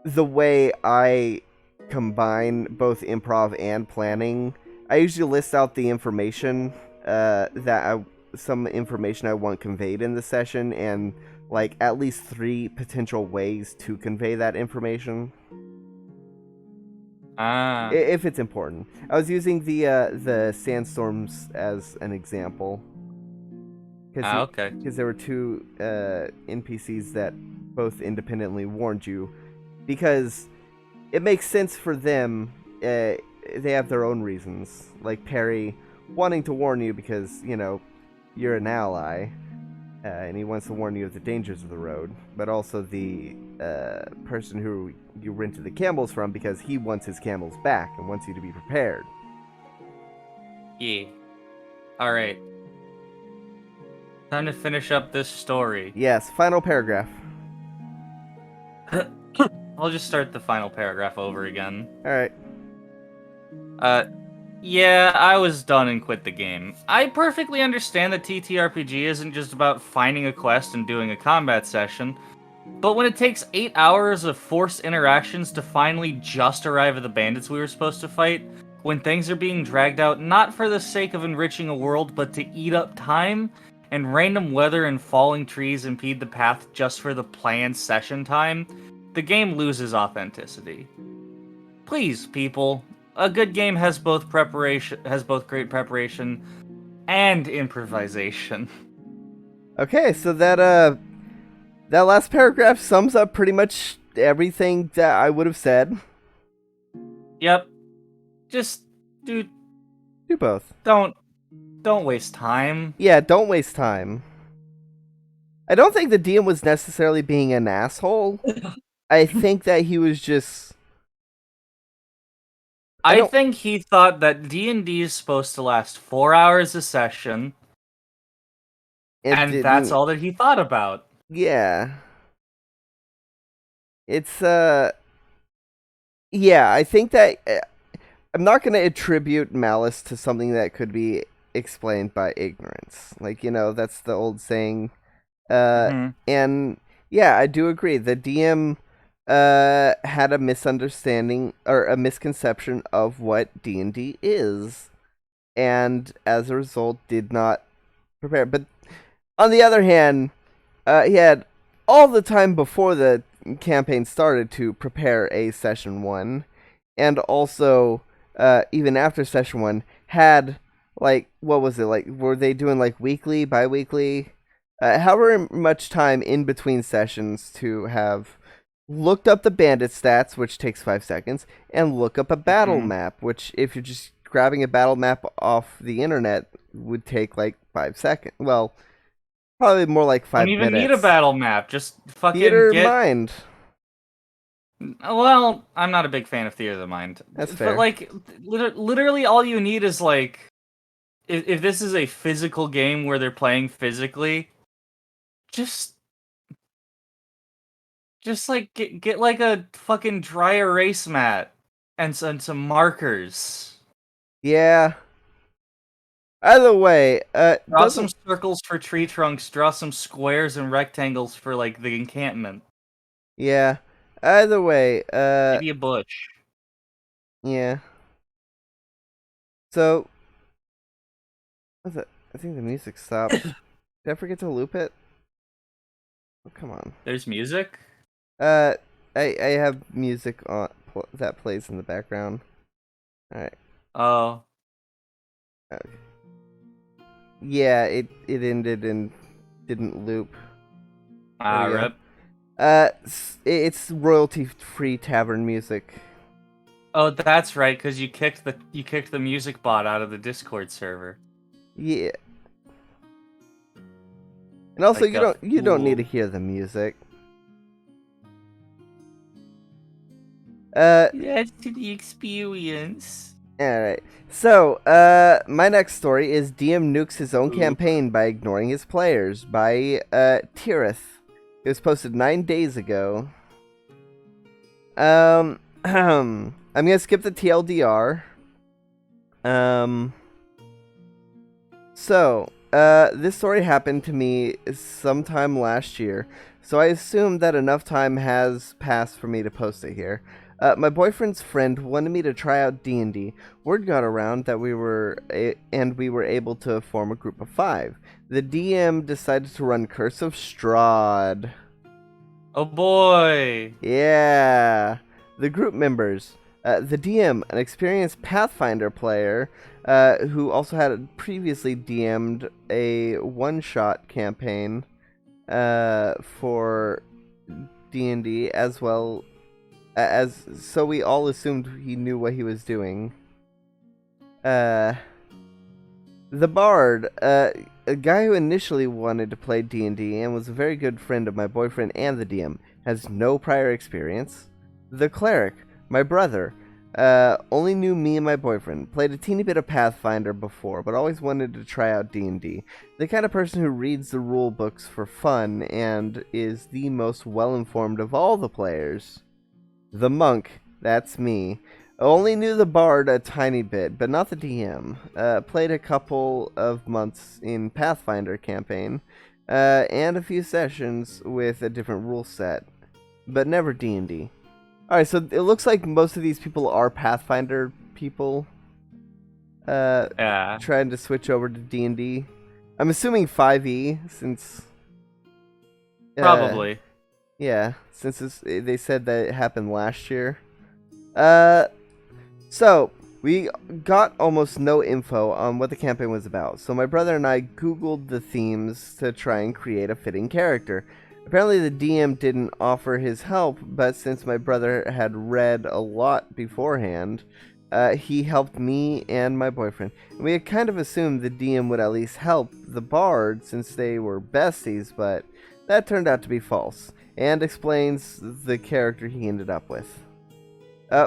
the way I combine both improv and planning. I usually list out the information some information I want conveyed in the session, and like at least 3 potential ways to convey that information. If it's important. I was using the sandstorms as an example. Okay. Because there were 2 NPCs that both independently warned you. Because it makes sense for them. They have their own reasons. Like Perry wanting to warn you because, you're an ally. And he wants to warn you of the dangers of the road. But also the person who you rented the camels from because he wants his camels back and wants you to be prepared. Yeah. Alright. Time to finish up this story. Yes, final paragraph. I'll just start the final paragraph over again. Alright. Yeah, I was done and quit the game. I perfectly understand that TTRPG isn't just about finding a quest and doing a combat session, but when it takes 8 hours of forced interactions to finally just arrive at the bandits we were supposed to fight, when things are being dragged out not for the sake of enriching a world, but to eat up time, and random weather and falling trees impede the path just for the planned session time, the game loses authenticity. Please, people, a good game has both great preparation and improvisation. Okay, so that last paragraph sums up pretty much everything that I would have said. Yep. Just do both. Don't waste time. Yeah, don't waste time. I don't think the DM was necessarily being an asshole. I think that he was just... I think he thought that D&D is supposed to last 4 hours a session, and that's all that he thought about. Yeah. It's, yeah, I think that... I'm not going to attribute malice to something that could be explained by ignorance. Like, that's the old saying. And, yeah, I do agree. The DM had a misunderstanding or a misconception of what D&D is, and as a result did not prepare. But on the other hand, he had all the time before the campaign started to prepare a session 1, and also even after session 1 had, like, what was it, like, were they doing like weekly, bi-weekly, however much time in between sessions to have looked up the bandit stats, which takes 5 seconds, and look up a battle map, which if you're just grabbing a battle map off the internet would take like 5 seconds. Well, probably more like 5 minutes. Don't even need a battle map. Just fucking Theater of Mind. Well, I'm not a big fan of Theater of the Mind. That's fair. But like, literally all you need is like, if this is a physical game where they're playing physically, just like get like a fucking dry erase mat and some markers. Yeah. Either way, draw some circles for tree trunks, draw some squares and rectangles for like the encampment. Yeah. Either way, maybe a bush. Yeah. So, what's it? I think the music stopped. Did I forget to loop it? Oh, come on. There's music? I have music on that plays in the background. Alright. Oh. Okay. Yeah, it ended and didn't loop. Rip. It's royalty-free tavern music. Oh, that's right, because you kicked the music bot out of the Discord server. Yeah. And also, like you don't need to hear the music. That's to the experience. Alright. So, my next story is DM nukes his own Ooh. campaign by ignoring his players by, Tirith. It was posted 9 days ago. I'm gonna skip the TLDR. This story happened to me sometime last year, so I assume that enough time has passed for me to post it here. My boyfriend's friend wanted me to try out D&D. Word got around that we were able to form a group of 5. The DM decided to run Curse of Strahd. Oh boy. Yeah. The group members. The DM, an experienced Pathfinder player who also had previously DM'd a one-shot campaign for D&D as well so we all assumed he knew what he was doing. The Bard, a guy who initially wanted to play D&D and was a very good friend of my boyfriend and the DM, has no prior experience. The Cleric, my brother, only knew me and my boyfriend, played a teeny bit of Pathfinder before, but always wanted to try out D&D. The kind of person who reads the rule books for fun and is the most well-informed of all the players. The Monk, that's me. Only knew the Bard a tiny bit, but not the DM. Played a couple of months in Pathfinder campaign, and a few sessions with a different rule set, but never D&D. Alright, so it looks like most of these people are Pathfinder people, Yeah. trying to switch over to D&D. I'm assuming 5e, since... Probably. Yeah, since they said that it happened last year. So, we got almost no info on what the campaign was about, so my brother and I googled the themes to try and create a fitting character. Apparently the DM didn't offer his help, but since my brother had read a lot beforehand, he helped me and my boyfriend. We had kind of assumed the DM would at least help the Bard since they were besties, but that turned out to be false, and explains the character he ended up with.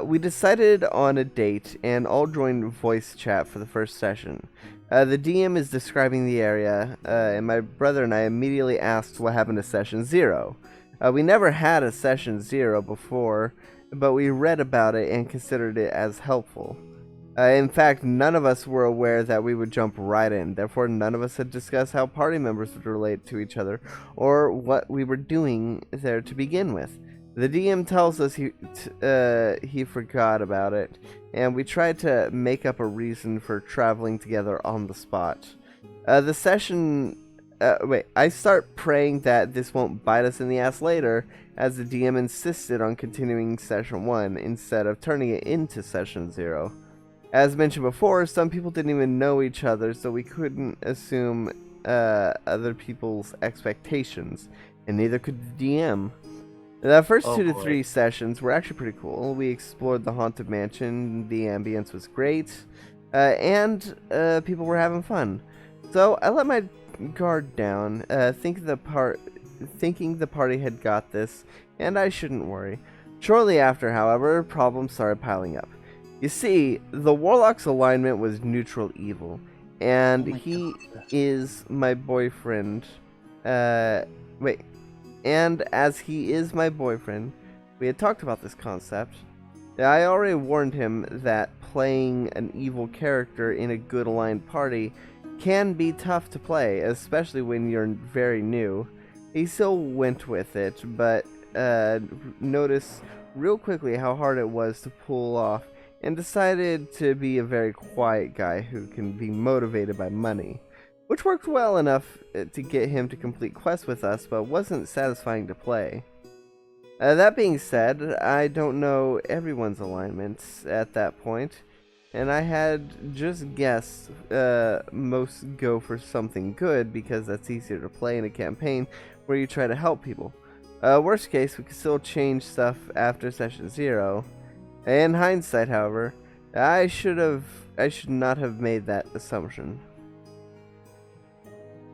We decided on a date and all joined voice chat for the first session. The DM is describing the area, and my brother and I immediately asked what happened to Session 0. We never had a Session 0 before, but we read about it and considered it as helpful. In fact, none of us were aware that we would jump right in, therefore none of us had discussed how party members would relate to each other, or what we were doing there to begin with. The DM tells us he forgot about it, and we tried to make up a reason for traveling together on the spot. The session... I start praying that this won't bite us in the ass later, as the DM insisted on continuing Session 1 instead of turning it into Session 0. As mentioned before, some people didn't even know each other, so we couldn't assume other people's expectations, and neither could the DM. The first 2 to 3 sessions were actually pretty cool. We explored the Haunted Mansion, the ambience was great, and people were having fun. So I let my guard down, thinking the party had got this, and I shouldn't worry. Shortly after, however, problems started piling up. You see, the Warlock's alignment was neutral evil, and he is my boyfriend. And as he is my boyfriend, we had talked about this concept. I already warned him that playing an evil character in a good aligned party can be tough to play, especially when you're very new. He still went with it, but noticed real quickly how hard it was to pull off, and decided to be a very quiet guy who can be motivated by money. Which worked well enough to get him to complete quests with us, but wasn't satisfying to play. That being said, I don't know everyone's alignments at that point, and I had just guessed most go for something good because that's easier to play in a campaign where you try to help people. Worst case, we could still change stuff after Session 0. In hindsight, however, I should not have made that assumption.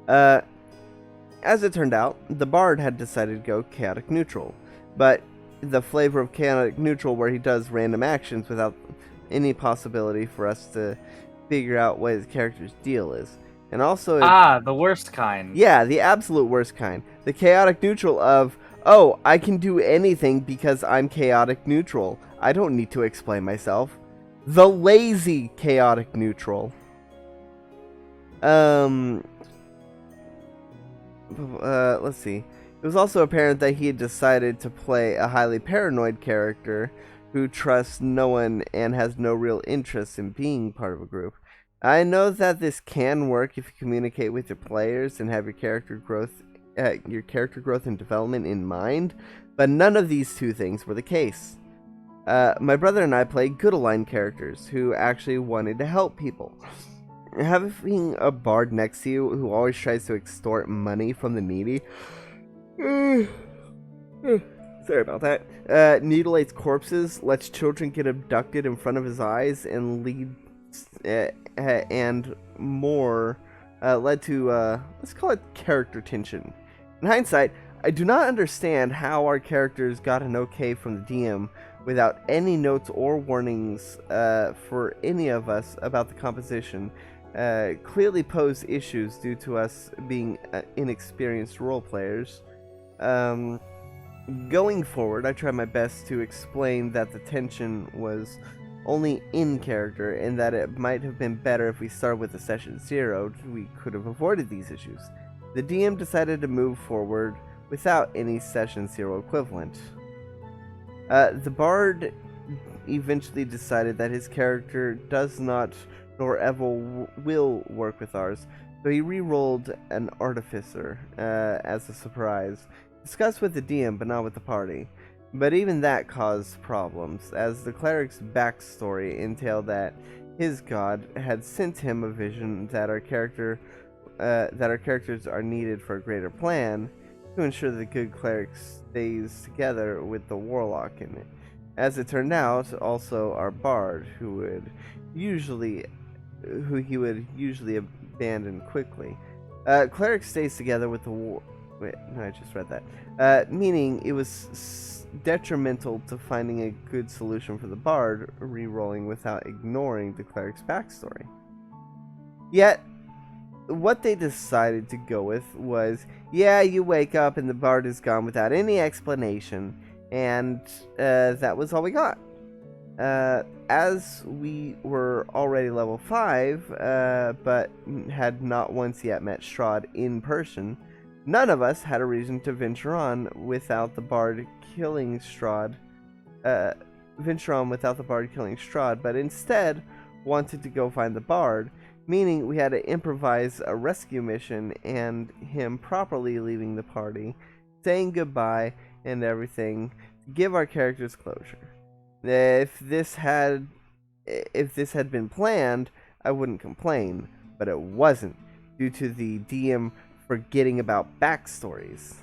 As it turned out, the Bard had decided to go chaotic neutral, but the flavor of chaotic neutral, where he does random actions without any possibility for us to figure out what his character's deal is. And also, the worst kind. yeah, the absolute worst kind. The chaotic neutral of, oh, I can do anything because I'm chaotic neutral. I don't need to explain myself. The lazy chaotic neutral. Let's see. It was also apparent that he had decided to play a highly paranoid character who trusts no one and has no real interest in being part of a group. I know that this can work if you communicate with your players and have your character growth and development in mind, but none of these two things were the case. My brother and I played good aligned characters who actually wanted to help people. Having a bard next to you who always tries to extort money from the needy. Sorry about that. Mutilates corpses, lets children get abducted in front of his eyes, and and more led to, let's call it character tension. In hindsight, I do not understand how our characters got an okay from the DM without any notes or warnings for any of us about the composition. Clearly posed issues due to us being inexperienced role players. Going forward, I tried my best to explain that the tension was only in character and that it might have been better if we started with a session 0. We could have avoided these issues. The DM decided to move forward without any session 0 equivalent. The bard eventually decided that his character does not nor ever will work with ours, so he re-rolled an artificer as a surprise. Discussed with the DM, but not with the party. But even that caused problems, as the cleric's backstory entailed that his god had sent him a vision that our characters are needed for a greater plan to ensure the good cleric stays together with the warlock in it. As it turned out, also our bard, who he would usually abandon quickly. Cleric stays together with the war. Wait, no, I just read that. Meaning it was detrimental to finding a good solution for the bard, re-rolling without ignoring the cleric's backstory. Yet, what they decided to go with was, yeah, you wake up and the bard is gone without any explanation, and that was all we got. As we were already level 5, but had not once yet met Strahd in person, none of us had a reason to venture on without the bard killing Strahd, but instead wanted to go find the bard, meaning we had to improvise a rescue mission and him properly leaving the party, saying goodbye and everything to give our characters closure. If this had been planned, I wouldn't complain, but it wasn't, due to the DM forgetting about backstories.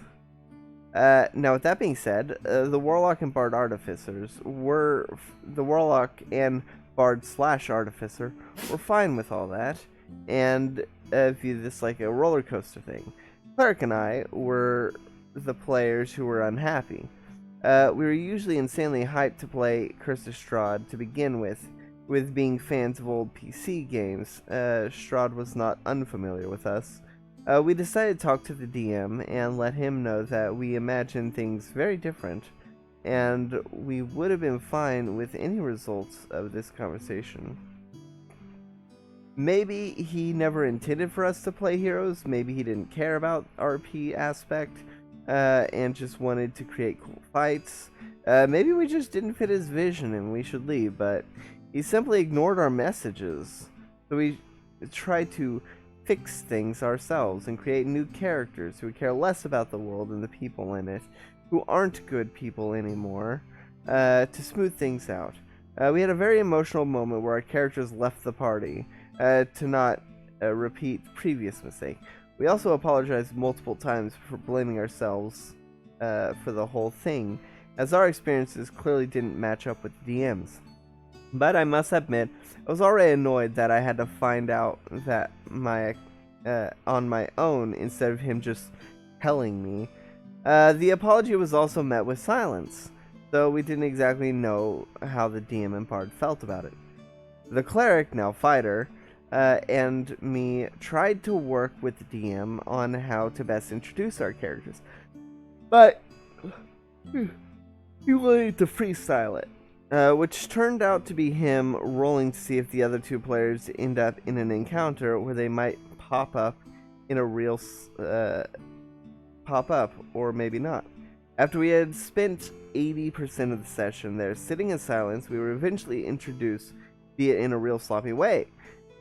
Now, with that being said, the Warlock and Bard Artificers the Warlock and Bard/Artificer were fine with all that, and viewed this like a roller coaster thing. Cleric and I were the players who were unhappy. We were usually insanely hyped to play Curse of Strahd to begin with being fans of old PC games. Strahd was not unfamiliar with us. We decided to talk to the DM and let him know that we imagined things very different, and we would have been fine with any results of this conversation. Maybe he never intended for us to play heroes, maybe he didn't care about RP aspect, and just wanted to create cool fights. Maybe we just didn't fit his vision and we should leave, but he simply ignored our messages. So we tried to fix things ourselves and create new characters who care less about the world and the people in it, who aren't good people anymore, to smooth things out. We had a very emotional moment where our characters left the party, to not repeat previous mistake. We also apologized multiple times for blaming ourselves for the whole thing, as our experiences clearly didn't match up with the DM's. But I must admit, I was already annoyed that I had to find out that on my own instead of him just telling me. The apology was also met with silence. though we didn't exactly know how the DM and Bard felt about it. The cleric, now fighter, and me tried to work with the DM on how to best introduce our characters, but he wanted to freestyle it, which turned out to be him rolling to see if the other two players end up in an encounter where they might pop up in a real pop up, or maybe not. After we had spent 80% of the session there sitting in silence, we were eventually introduced, be it in a real sloppy way.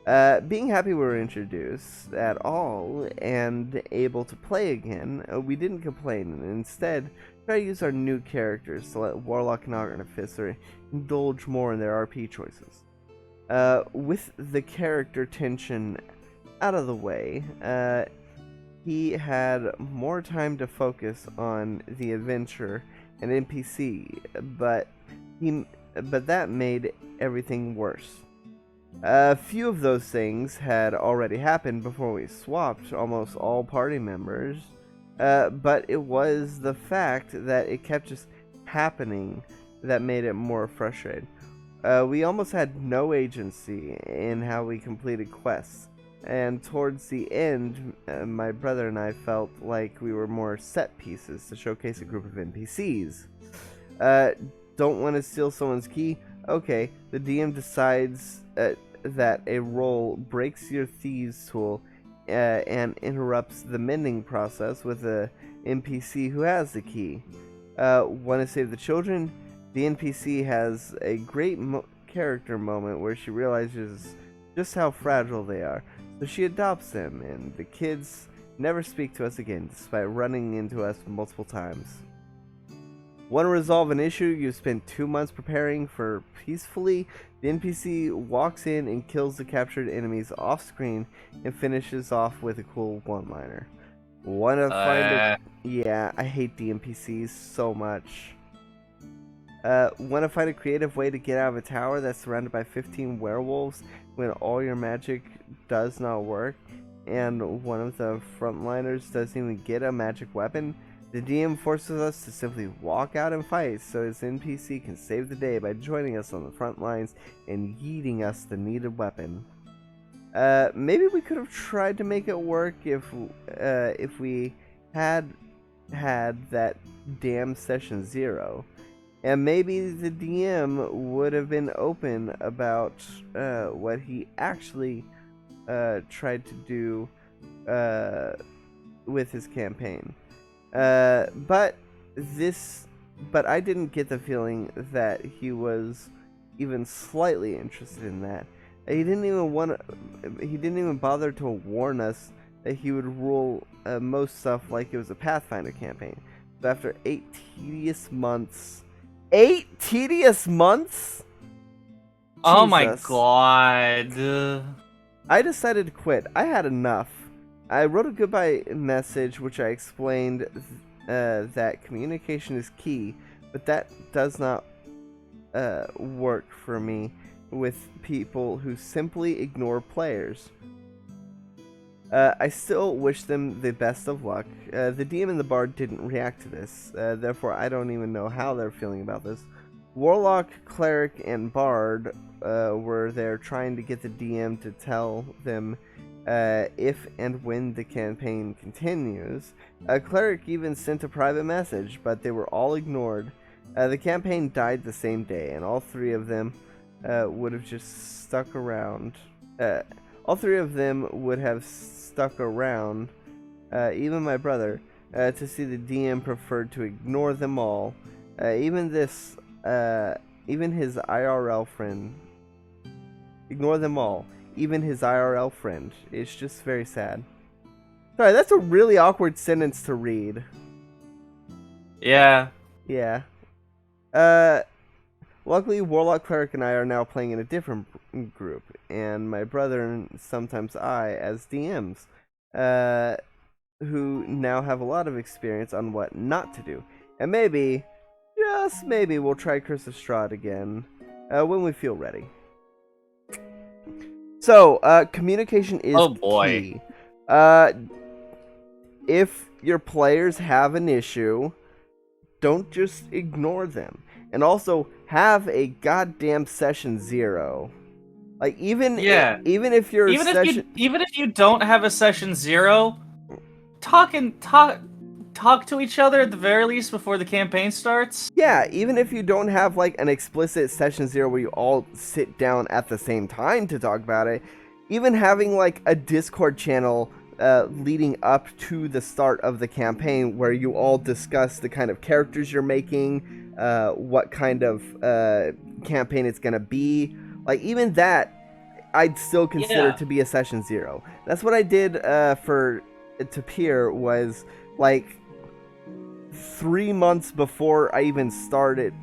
Being happy we were introduced at all and able to play again, we didn't complain and instead try to use our new characters to let Warlock and Artificer indulge more in their RP choices. With the character tension out of the way, he had more time to focus on the adventure and NPC, but that made everything worse. A few of those things had already happened before we swapped almost all party members, but it was the fact that it kept just happening that made it more frustrating. We almost had no agency in how we completed quests, and towards the end, my brother and I felt like we were more set pieces to showcase a group of NPCs. Don't want to steal someone's key? Okay, the DM decides that a roll breaks your thieves tool and interrupts the mending process with a NPC who has the key. Want to save the children? The NPC has a great character moment where she realizes just how fragile they are, so she adopts them, and the kids never speak to us again, despite running into us multiple times. Want to resolve an issue you've spent 2 months preparing for peacefully? The NPC walks in and kills the captured enemies off screen and finishes off with a cool one-liner. Want to find a... Yeah, I hate the NPCs so much. Want to find a creative way to get out of a tower that's surrounded by 15 werewolves when all your magic does not work and one of the frontliners doesn't even get a magic weapon? The DM forces us to simply walk out and fight so his NPC can save the day by joining us on the front lines and yeeting us the needed weapon. Maybe we could have tried to make it work if we had that damn session 0. And maybe the DM would have been open about what he actually tried to do with his campaign. But I didn't get the feeling that he was even slightly interested in that. He didn't even bother to warn us that he would rule most stuff like it was a Pathfinder campaign. So after 8 tedious months... 8 tedious months? Oh Jesus. my god. I decided to quit. I had enough. I wrote a goodbye message which I explained that communication is key, but that does not work for me with people who simply ignore players. I still wish them the best of luck. The DM and the Bard didn't react to this, therefore I don't even know how they're feeling about this. Warlock, Cleric, and Bard were there trying to get the DM to tell them if and when the campaign continues. Cleric even sent a private message, but they were all ignored. The campaign died the same day, and all three of them would have just stuck around. All three of them would have stuck around, even my brother, to see the DM preferred to ignore them all. Even his IRL friend. Ignore them all. Even his IRL friend. It's just very sad. Sorry, that's a really awkward sentence to read. Yeah. Yeah. Luckily, Warlock, Cleric, and I are now playing in a different group, and my brother and sometimes I as DMs, who now have a lot of experience on what not to do. And maybe, just maybe, we'll try Curse of Strahd again when we feel ready. So, communication is key. If your players have an issue, don't just ignore them. and also have a goddamn session 0. Like Yeah. even if your Even session if you don't have a session 0, talk to each other at the very least before the campaign starts. Yeah, even if you don't have like an explicit session 0 where you all sit down at the same time to talk about it, even having like a Discord channel leading up to the start of the campaign where you all discuss the kind of characters you're making, what kind of campaign it's gonna be. Like even that, I'd still consider Yeah. to be a session 0. That's what I did for Tapir was like 3 months before I even started.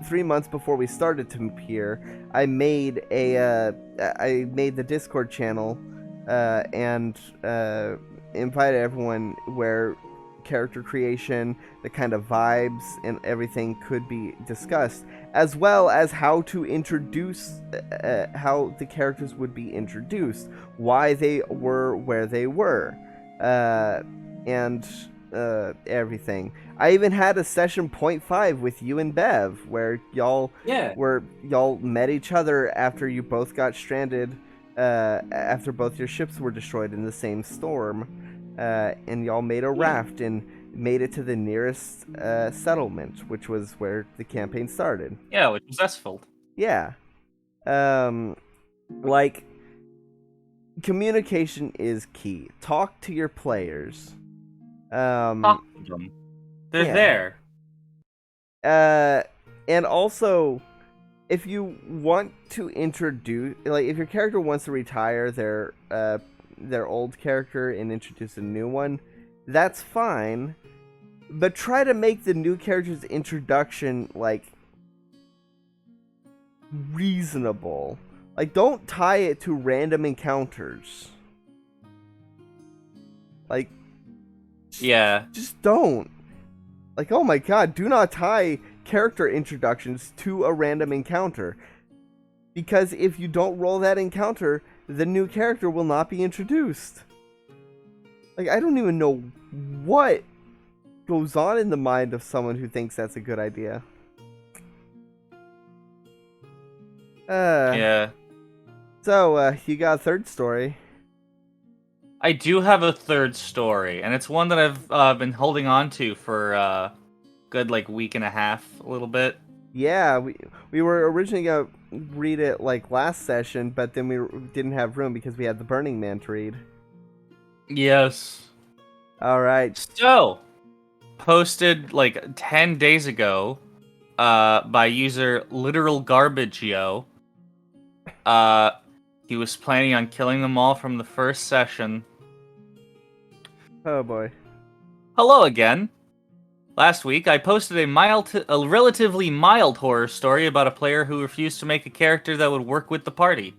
3 months before we started Tapir, I made the Discord channel and invited everyone where character creation, the kind of vibes and everything could be discussed, as well as how to introduce how the characters would be introduced, why they were where they were, and everything. I even had a session 0.5 with you and Bev where y'all met each other after you both got stranded, after both your ships were destroyed in the same storm, and y'all made a raft and made it to the nearest settlement, which was where the campaign started. Yeah, which was Esfeld. Yeah. Like, communication is key. Talk to your players. Talk to them. They're yeah. there. And also, if you want to introduce, like, if your character wants to retire their old character and introduce a new one, that's fine. But try to make the new character's introduction, like, reasonable. Like, don't tie it to random encounters. Like, just don't. Like, oh my god, do not tie character introductions to a random encounter. Because if you don't roll that encounter, the new character will not be introduced. Like, I don't even know what goes on in the mind of someone who thinks that's a good idea. Yeah. So, you got a third story. I do have a third story, and it's one that I've been holding on to for good like week and a half, a little bit. Yeah, we were originally gonna read it like last session, but then we didn't have room because we had the Burning Man to read. Yes. All right. So, posted like 10 days ago by user Literal Garbage Yo. He was planning on killing them all from the first session. Oh boy. Hello again. Last week, I posted a relatively mild horror story about a player who refused to make a character that would work with the party.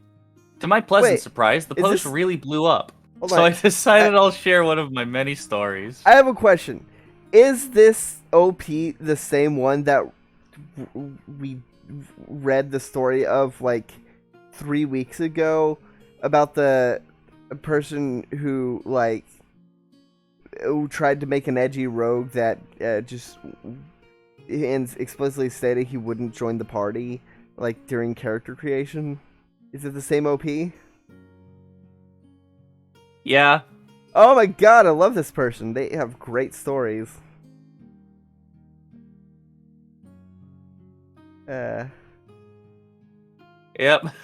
To my pleasant surprise, the post really blew up. So I decided I'll share one of my many stories. I have a question. Is this OP the same one that we read the story of like 3 weeks ago about the person who like who tried to make an edgy rogue that just and explicitly stated he wouldn't join the party like during character creation? Is it the same OP? Yeah. Oh my god, I love this person. They have great stories. Yep.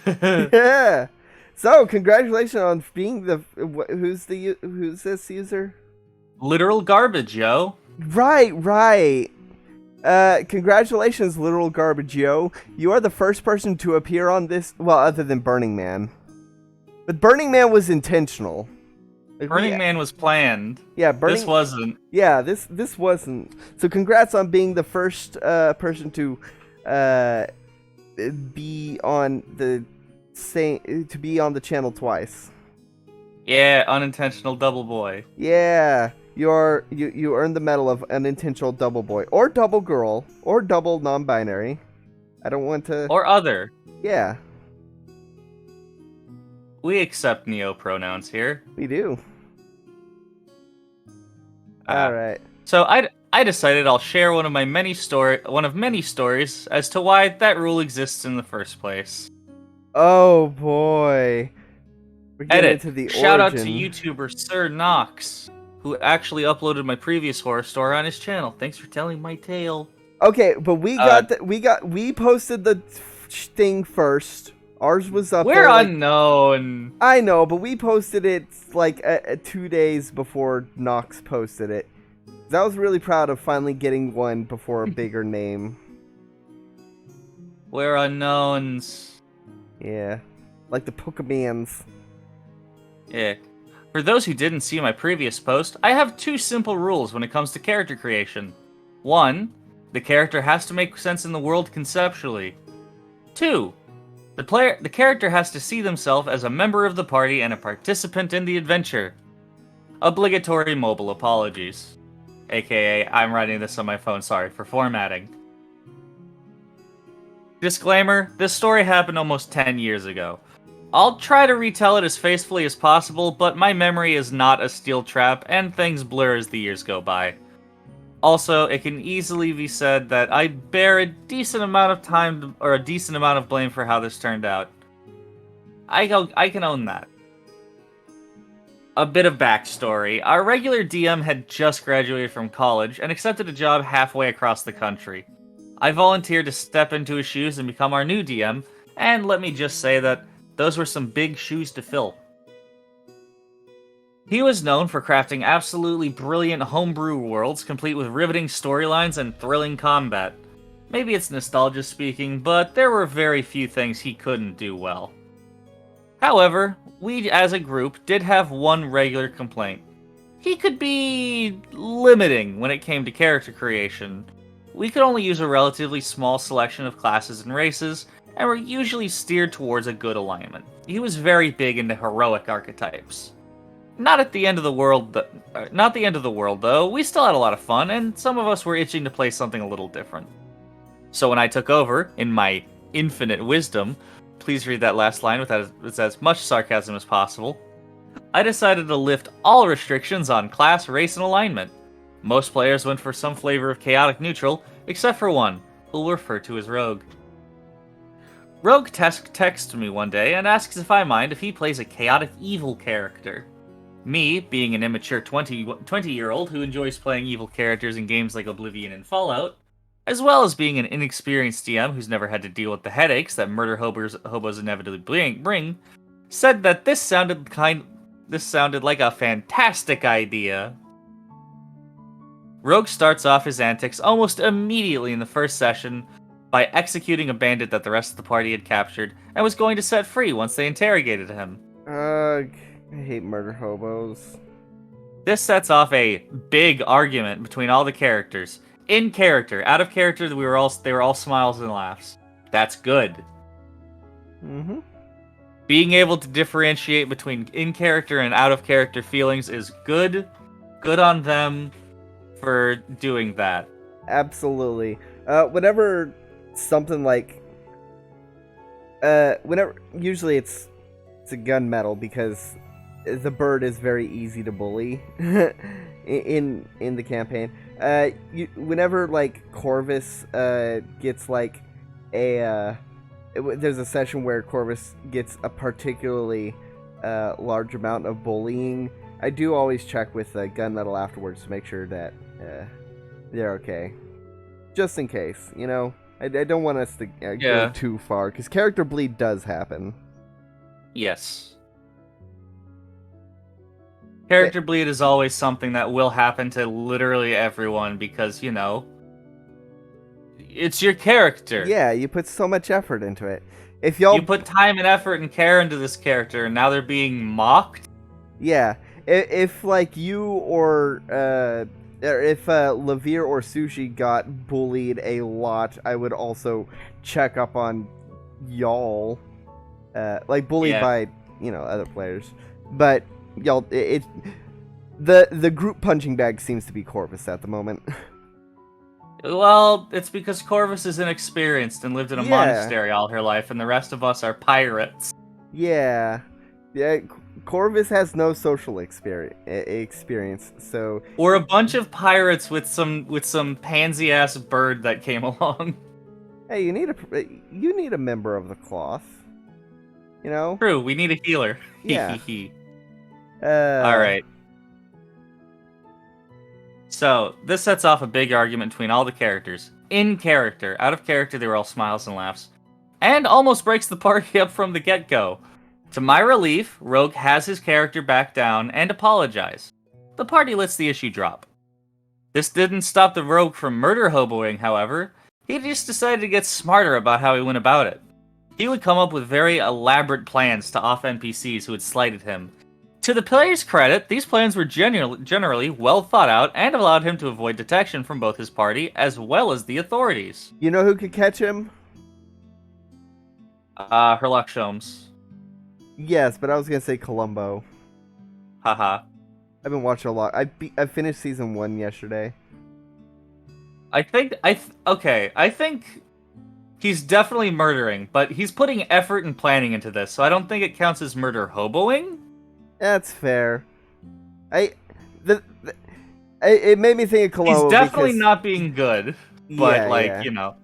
Yeah. So, congratulations on being the who's this user? Literal Garbage Yo. Right. Congratulations, Literal Garbage Yo. You are the first person to appear on this, well, other than Burning Man. But Burning Man was intentional. Like, Burning Man was planned. Yeah, this wasn't. Yeah, this wasn't. So congrats on being the first person to be on the channel twice. Yeah, unintentional double boy. Yeah. You earned the medal of unintentional double boy, or double girl, or double non-binary. I don't want to... Or other. Yeah. We accept neo-pronouns here. We do. Alright. So I I decided I'll share one of many stories as to why that rule exists in the first place. Oh boy. We're getting Edit. into the Shout out to origin. YouTuber Sir Knox, who actually uploaded my previous horror story on his channel. Thanks for telling my tale. Okay, but Uh, we posted the thing first. Ours was up we're there like unknown. I know, but we posted it like 2 days before Nox posted it. I was really proud of finally getting one before a bigger name. We're unknowns. Yeah, like the Pokemans. Yeah. For those who didn't see my previous post, I have 2 simple rules when it comes to character creation. 1. The character has to make sense in the world conceptually. 2. The character has to see themselves as a member of the party and a participant in the adventure. Obligatory mobile apologies. AKA, I'm writing this on my phone, sorry for formatting. Disclaimer, this story happened almost 10 years ago. I'll try to retell it as faithfully as possible, but my memory is not a steel trap, and things blur as the years go by. Also, it can easily be said that I bear a decent amount of time, or a decent amount of blame for how this turned out. I can own that. A bit of backstory. Our regular DM had just graduated from college and accepted a job halfway across the country. I volunteered to step into his shoes and become our new DM, and let me just say that those were some big shoes to fill. He was known for crafting absolutely brilliant homebrew worlds, complete with riveting storylines and thrilling combat. Maybe it's nostalgia speaking, but there were very few things he couldn't do well. However, we as a group did have one regular complaint. He could be limiting when it came to character creation. We could only use a relatively small selection of classes and races, and were usually steered towards a good alignment. He was very big into heroic archetypes. Not the end of the world, though. We still had a lot of fun, and some of us were itching to play something a little different. So when I took over, in my infinite wisdom, please read that last line with as much sarcasm as possible, I decided to lift all restrictions on class, race, and alignment. Most players went for some flavor of chaotic neutral, except for one, who we'll refer to as Rogue. Rogue texts me one day and asks if I mind if he plays a chaotic evil character. Me, being an immature 20-year-old who enjoys playing evil characters in games like Oblivion and Fallout, as well as being an inexperienced DM who's never had to deal with the headaches that murder hobos inevitably bring, said that this sounded like a fantastic idea. Rogue starts off his antics almost immediately in the first session by executing a bandit that the rest of the party had captured and was going to set free once they interrogated him. Ugh. I hate murder hobos. This sets off a big argument between all the characters. In character, out of character, they were all smiles and laughs. That's good. Mm-hmm. Being able to differentiate between in character and out of character feelings is good. Good on them for doing that. Absolutely. Whenever something like usually it's a gunmetal because the bird is very easy to bully in the campaign. Whenever like Corvus gets like there's a session where Corvus gets a particularly large amount of bullying. I do always check with gunmetal afterwards to make sure that they're okay, just in case. You know, I don't want us to go too far because character bleed does happen. Yes. Character bleed is always something that will happen to literally everyone because, you know, it's your character. Yeah, you put so much effort into it. If you put time and effort and care into this character, and now they're being mocked. Yeah, if like you or if Levere or Sushi got bullied a lot, I would also check up on y'all, like bullied by other players, but. Y'all, the group punching bag seems to be Corvus at the moment. Well, it's because Corvus is inexperienced and lived in a monastery all her life, and the rest of us are pirates. Yeah, Corvus has no social experience, so We're a bunch of pirates with some pansy ass bird that came along. hey, you need a member of the cloth, you know? True, we need a healer. Yeah. All right. So this sets off a big argument between all the characters. In character, out of character, they were all smiles and laughs, and almost breaks the party up from the get-go. To my relief, Rogue has his character back down and apologize. The party lets the issue drop. This didn't stop the Rogue from murder hoboing, however. He just decided to get smarter about how he went about it. He would come up with very elaborate plans to off NPCs who had slighted him. To the player's credit, these plans were generally well thought out and allowed him to avoid detection from both his party as well as the authorities. You know who could catch him? Herlock Sholmes. Yes, but I was gonna say Columbo. Haha. I've been watching a lot. I finished season 1 yesterday. I think he's definitely murdering, but he's putting effort and planning into this, so I don't think it counts as murder hoboing. That's fair. It made me think of Columbo. He's definitely because, not being good, but yeah. you know.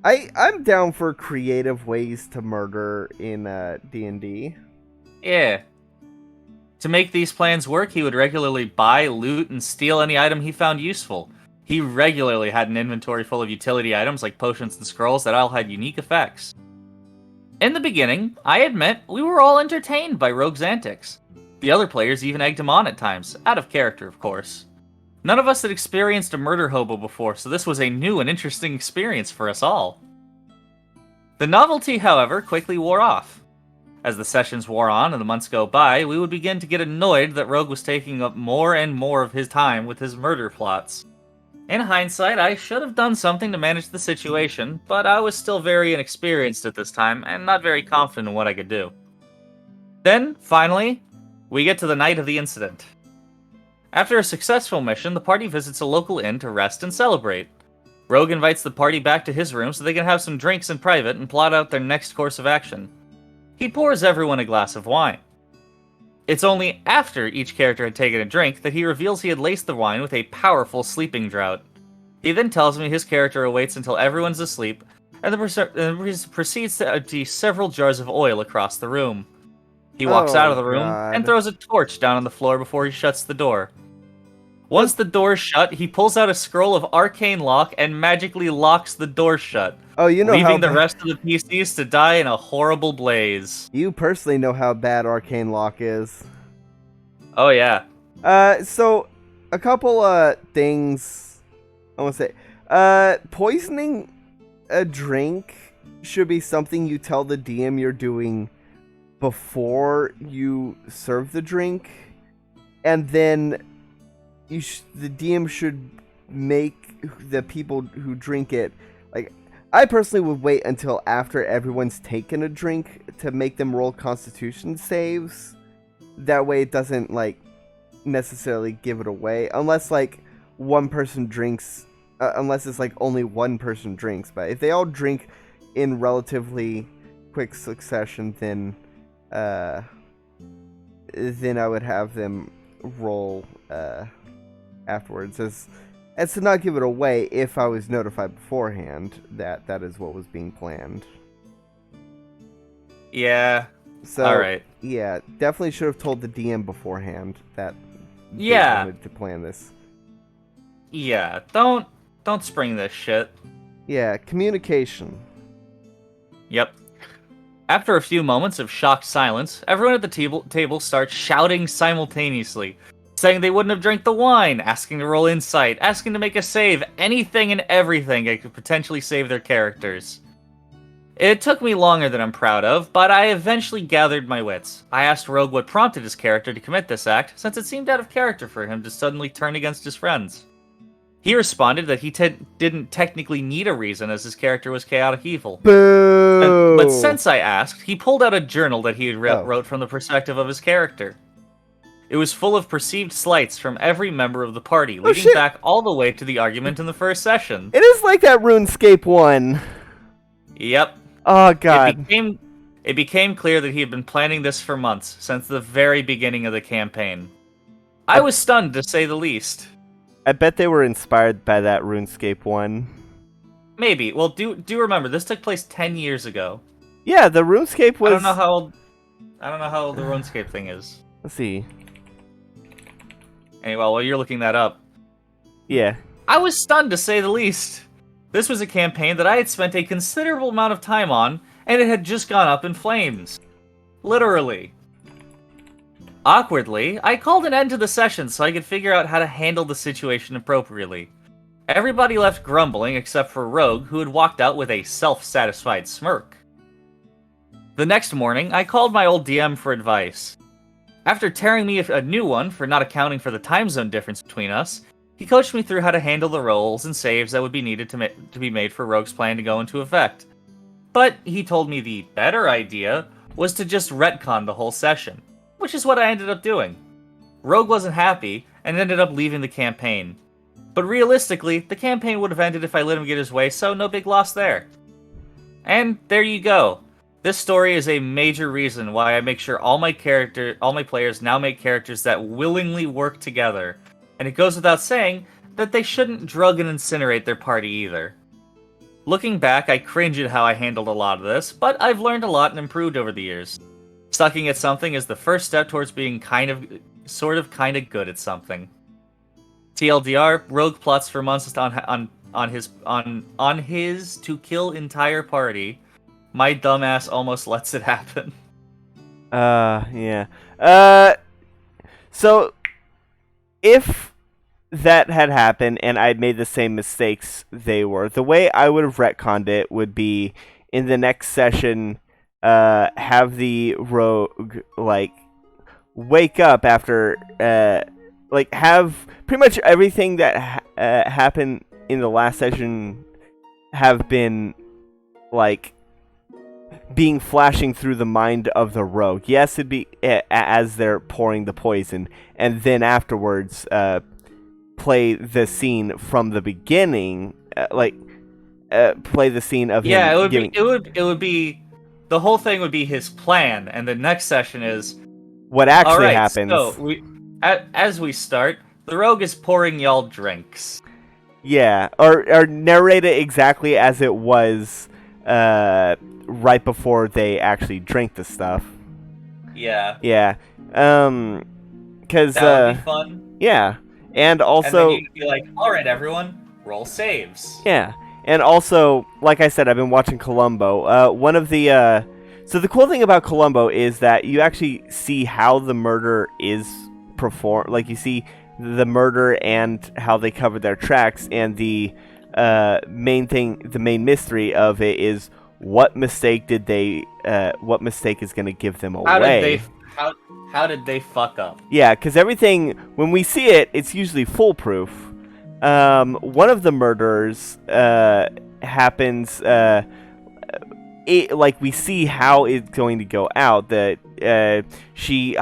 I'm down for creative ways to murder in D&D. Yeah. To make these plans work, he would regularly buy, loot, and steal any item he found useful. He regularly had an inventory full of utility items like potions and scrolls that all had unique effects. In the beginning, I admit, we were all entertained by Rogue's antics. The other players even egged him on at times, out of character, of course. None of us had experienced a murder hobo before, so this was a new and interesting experience for us all. The novelty, however, quickly wore off. As the sessions wore on and the months go by, we would begin to get annoyed that Rogue was taking up more and more of his time with his murder plots. In hindsight, I should have done something to manage the situation, but I was still very inexperienced at this time and not very confident in what I could do. Then, finally, we get to the night of the incident. After a successful mission, the party visits a local inn to rest and celebrate. Rogue invites the party back to his room so they can have some drinks in private and plot out their next course of action. He pours everyone a glass of wine. It's only after each character had taken a drink that he reveals he had laced the wine with a powerful sleeping draught. He then tells me his character awaits until everyone's asleep, and then proceeds to empty several jars of oil across the room. He walks out of the room and throws a torch down on the floor before he shuts the door. Once the door is shut, he pulls out a scroll of arcane lock and magically locks the door shut, leaving the rest of the PCs to die in a horrible blaze. You personally know how bad arcane lock is. Oh yeah. So a couple things I want to say. Poisoning a drink should be something you tell the DM you're doing before you serve the drink, and then the DM should make the people who drink it, like, I personally would wait until after everyone's taken a drink to make them roll Constitution saves. That way it doesn't, like, necessarily give it away, unless, like, one person drinks, unless it's, like, only one person drinks. But if they all drink in relatively quick succession, then I would have them roll afterwards, as to not give it away if I was notified beforehand that that is what was being planned. Yeah. So, alright. Yeah, definitely should have told the DM beforehand that they wanted to plan this. Yeah, don't spring this shit. Yeah, communication. Yep. After a few moments of shocked silence, everyone at the table starts shouting simultaneously, saying they wouldn't have drank the wine, asking to roll insight, asking to make a save, anything and everything that could potentially save their characters. It took me longer than I'm proud of, but I eventually gathered my wits. I asked Rogue what prompted his character to commit this act, since it seemed out of character for him to suddenly turn against his friends. He responded that he didn't technically need a reason, as his character was chaotic evil. Boo! But since I asked, he pulled out a journal that he had wrote from the perspective of his character. It was full of perceived slights from every member of the party, leading back all the way to the argument in the first session. It is like that RuneScape one. Yep. Oh god. It became clear that he had been planning this for months, since the very beginning of the campaign. I was stunned, to say the least. I bet they were inspired by that RuneScape one. Maybe. Well, do remember, this took place 10 years ago. Yeah, the RuneScape was... I don't know how old the RuneScape thing is. Let's see. Anyway, while you're looking that up... Yeah. I was stunned, to say the least. This was a campaign that I had spent a considerable amount of time on, and it had just gone up in flames. Literally. Awkwardly, I called an end to the session so I could figure out how to handle the situation appropriately. Everybody left grumbling except for Rogue, who had walked out with a self-satisfied smirk. The next morning, I called my old DM for advice. After tearing me a new one for not accounting for the time zone difference between us, he coached me through how to handle the rolls and saves that would be needed to be made for Rogue's plan to go into effect. But he told me the better idea was to just retcon the whole session, which is what I ended up doing. Rogue wasn't happy and ended up leaving the campaign. But realistically, the campaign would have ended if I let him get his way, so no big loss there. And there you go. This story is a major reason why I make sure all my players now make characters that willingly work together. And it goes without saying that they shouldn't drug and incinerate their party either. Looking back, I cringe at how I handled a lot of this, but I've learned a lot and improved over the years. Sucking at something is the first step towards being kind of good at something. TLDR, Rogue plots for months on his to kill entire party. My dumbass almost lets it happen. Yeah. So, if that had happened and I'd made the same mistakes they were, the way I would have retconned it would be in the next session, have the rogue, like, wake up after, like, have pretty much everything that happened in the last session have been, like, being flashing through the mind of the rogue. Yes, it'd be as they're pouring the poison, and then afterwards, play the scene from the beginning, play the scene of yeah, him. It would be the whole thing would be his plan, and the next session is what actually happens. So as we start, the rogue is pouring y'all drinks. Yeah, or narrate it exactly as it was, right before they actually drank the stuff. Yeah. Yeah. Because that would be fun. Yeah, and also, and then you'd be like, "All right, everyone, roll saves." Yeah, and also, like I said, I've been watching Columbo. One of the so the cool thing about Columbo is that you actually see how the murder is performed. Like, you see the murder and how they covered their tracks, and the main mystery of it is what mistake is going to give them away. How did they fuck up? Yeah, because everything, when we see it, it's usually foolproof. One of the murders happens, we see how it's going to go out. That she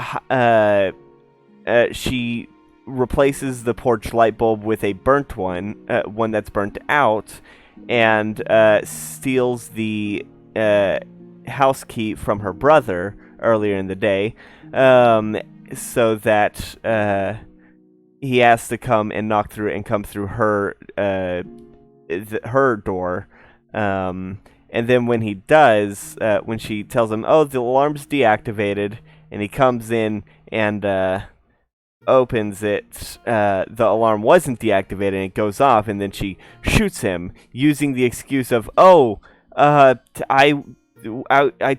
replaces the porch light bulb with a burnt one that's burnt out, and steals the house key from her brother earlier in the day, so that he has to come and knock through and come through her door. And then when he does, when she tells him, "Oh, the alarm's deactivated," and he comes in and opens it, the alarm wasn't deactivated, and it goes off, and then she shoots him using the excuse of, I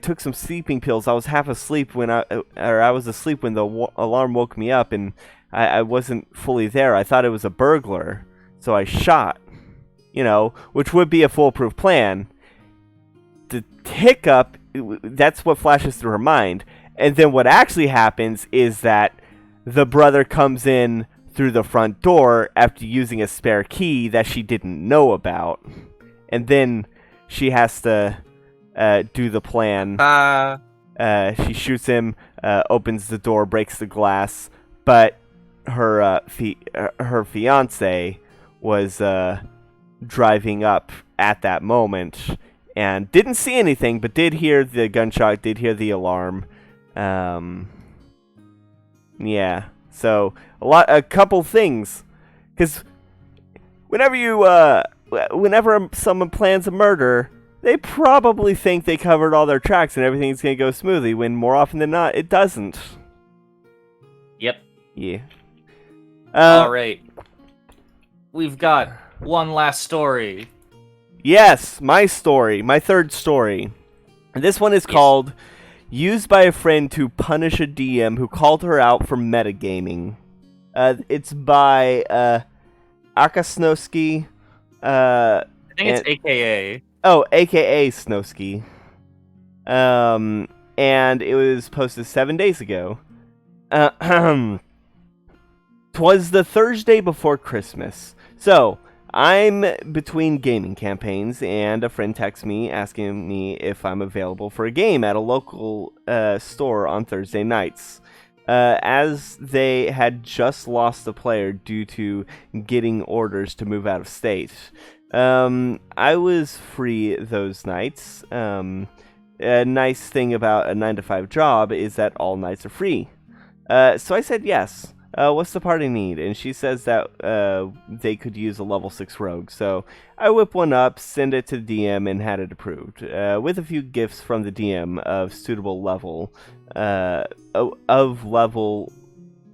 took some sleeping pills. I was half asleep I was asleep when the alarm woke me up, and I wasn't fully there. I thought it was a burglar, so I shot. Which would be a foolproof plan. The hiccup, that's what flashes through her mind. And then what actually happens is that the brother comes in through the front door after using a spare key that she didn't know about. And then she has to do the plan. She shoots him, opens the door, breaks the glass, but her fiance was driving up at that moment, and didn't see anything, but did hear the gunshot, did hear the alarm. Yeah, so a couple things, because whenever someone plans a murder, they probably think they covered all their tracks and everything's gonna go smoothly, when more often than not, it doesn't. Yep. Yeah. All right. We've got one last story. Yes, my story, my third story. This one is called "Used by a Friend to Punish a DM Who Called Her Out for Metagaming." It's by Akasnowski. I think it's AKA. Oh, AKA Snowski. And it was posted 7 days ago. 'Twas the Thursday before Christmas. So, I'm between gaming campaigns, and a friend texts me asking me if I'm available for a game at a local store on Thursday nights. As they had just lost a player due to getting orders to move out of state. I was free those nights. A nice thing about a 9-to-5 job is that all nights are free. So I said yes. What's the party need? And she says that they could use a level 6 rogue. So I whip one up, send it to the DM, and had it approved. With a few gifts from the DM of suitable level,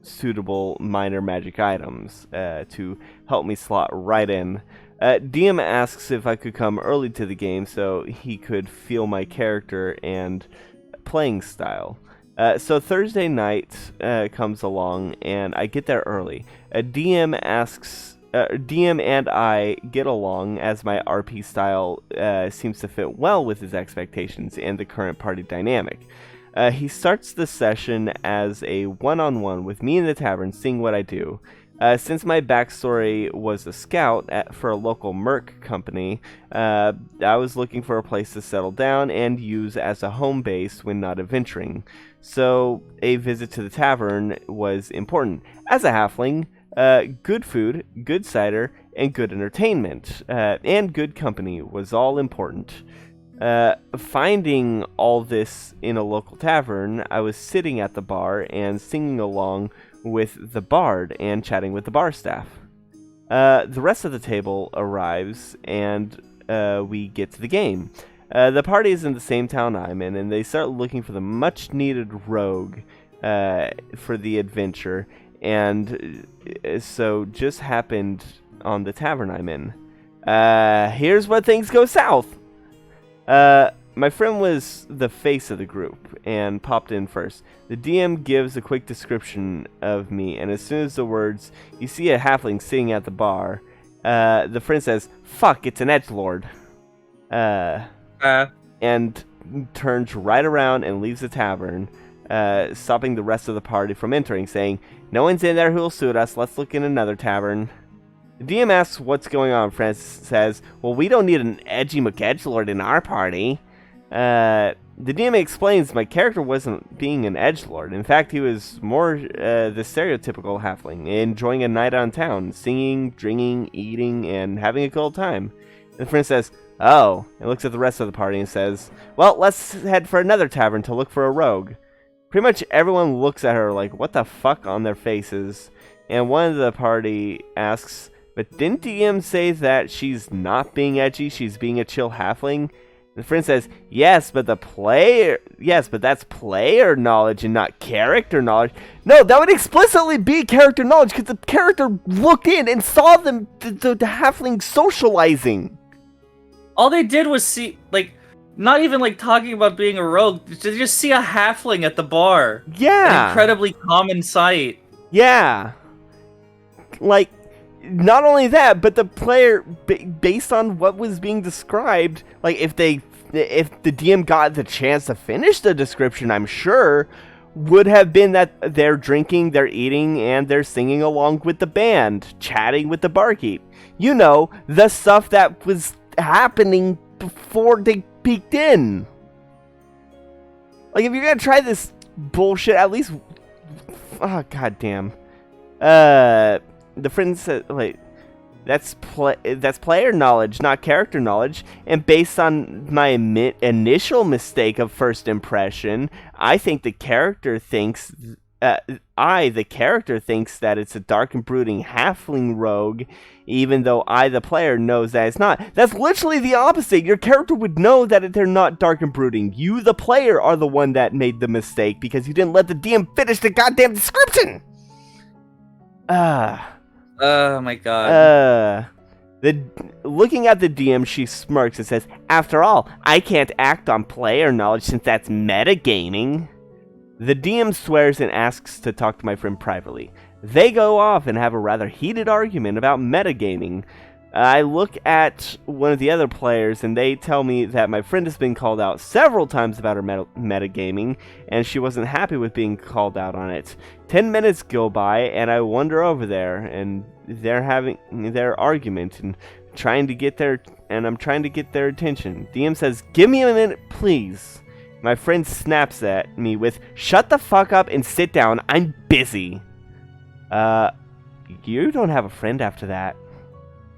suitable minor magic items to help me slot right in. DM asks if I could come early to the game so he could feel my character and playing style. So Thursday night comes along, and I get there early. DM and I get along, as my RP style seems to fit well with his expectations and the current party dynamic. He starts the session as a one-on-one with me in the tavern, seeing what I do. Since my backstory was a scout for a local merc company, I was looking for a place to settle down and use as a home base when not adventuring. So a visit to the tavern was important. As a halfling, good food, good cider, and good entertainment, and good company was all important. Finding all this in a local tavern, I was sitting at the bar and singing along with the bard and chatting with the bar staff. The rest of the table arrives, and we get to the game. The party is in the same town I'm in, and they start looking for the much-needed rogue for the adventure, and so just happened on the tavern I'm in. Here's where things go south. My friend was the face of the group and popped in first. The DM gives a quick description of me, and as soon as the words, "You see a halfling sitting at the bar," the friend says, "Fuck, it's an edgelord." And turns right around and leaves the tavern, stopping the rest of the party from entering, saying, "No one's in there who'll suit us. Let's look in another tavern." The DM asks what's going on. Francis says, "Well, we don't need an edgy McEdgelord in our party." The DM explains my character wasn't being an edgelord. In fact, he was more the stereotypical halfling, enjoying a night on town, singing, drinking, eating, and having a good old time. And the friend says, "Oh," and looks at the rest of the party and says, "Well, let's head for another tavern to look for a rogue." Pretty much everyone looks at her like, what the fuck, on their faces. And one of the party asks, "But didn't DM say that she's not being edgy, she's being a chill halfling?" The friend says, yes, but that's player knowledge and not character knowledge." No, that would explicitly be character knowledge, because the character looked in and saw them, the halfling socializing. All they did was see, not even talking about being a rogue, to just see a halfling at the bar. Yeah. An incredibly common sight. Yeah. Not only that, but the player, based on what was being described, if the DM got the chance to finish the description, I'm sure, would have been that they're drinking, they're eating, and they're singing along with the band, chatting with the barkeep. You know, the stuff that was happening before they peeked in. If you're gonna try this bullshit, at least... Oh, goddamn. The friend said, That's player knowledge, not character knowledge. And based on my initial mistake of first impression, I think the character thinks the character thinks that it's a dark and brooding halfling rogue, even though I, the player, knows that it's not. That's literally the opposite. Your character would know that they're not dark and brooding. You, the player, are the one that made the mistake because you didn't let the DM finish the goddamn description. Oh my god. Looking at the DM, she smirks and says, "After all, I can't act on player knowledge since that's metagaming." The DM swears and asks to talk to my friend privately. They go off and have a rather heated argument about metagaming. I look at one of the other players and they tell me that my friend has been called out several times about her metagaming, and she wasn't happy with being called out on it. 10 minutes go by and I wander over there and they're having their argument and I'm trying to get their attention. DM says, "Give me a minute, please." My friend snaps at me with, "Shut the fuck up and sit down. I'm busy." You don't have a friend after that.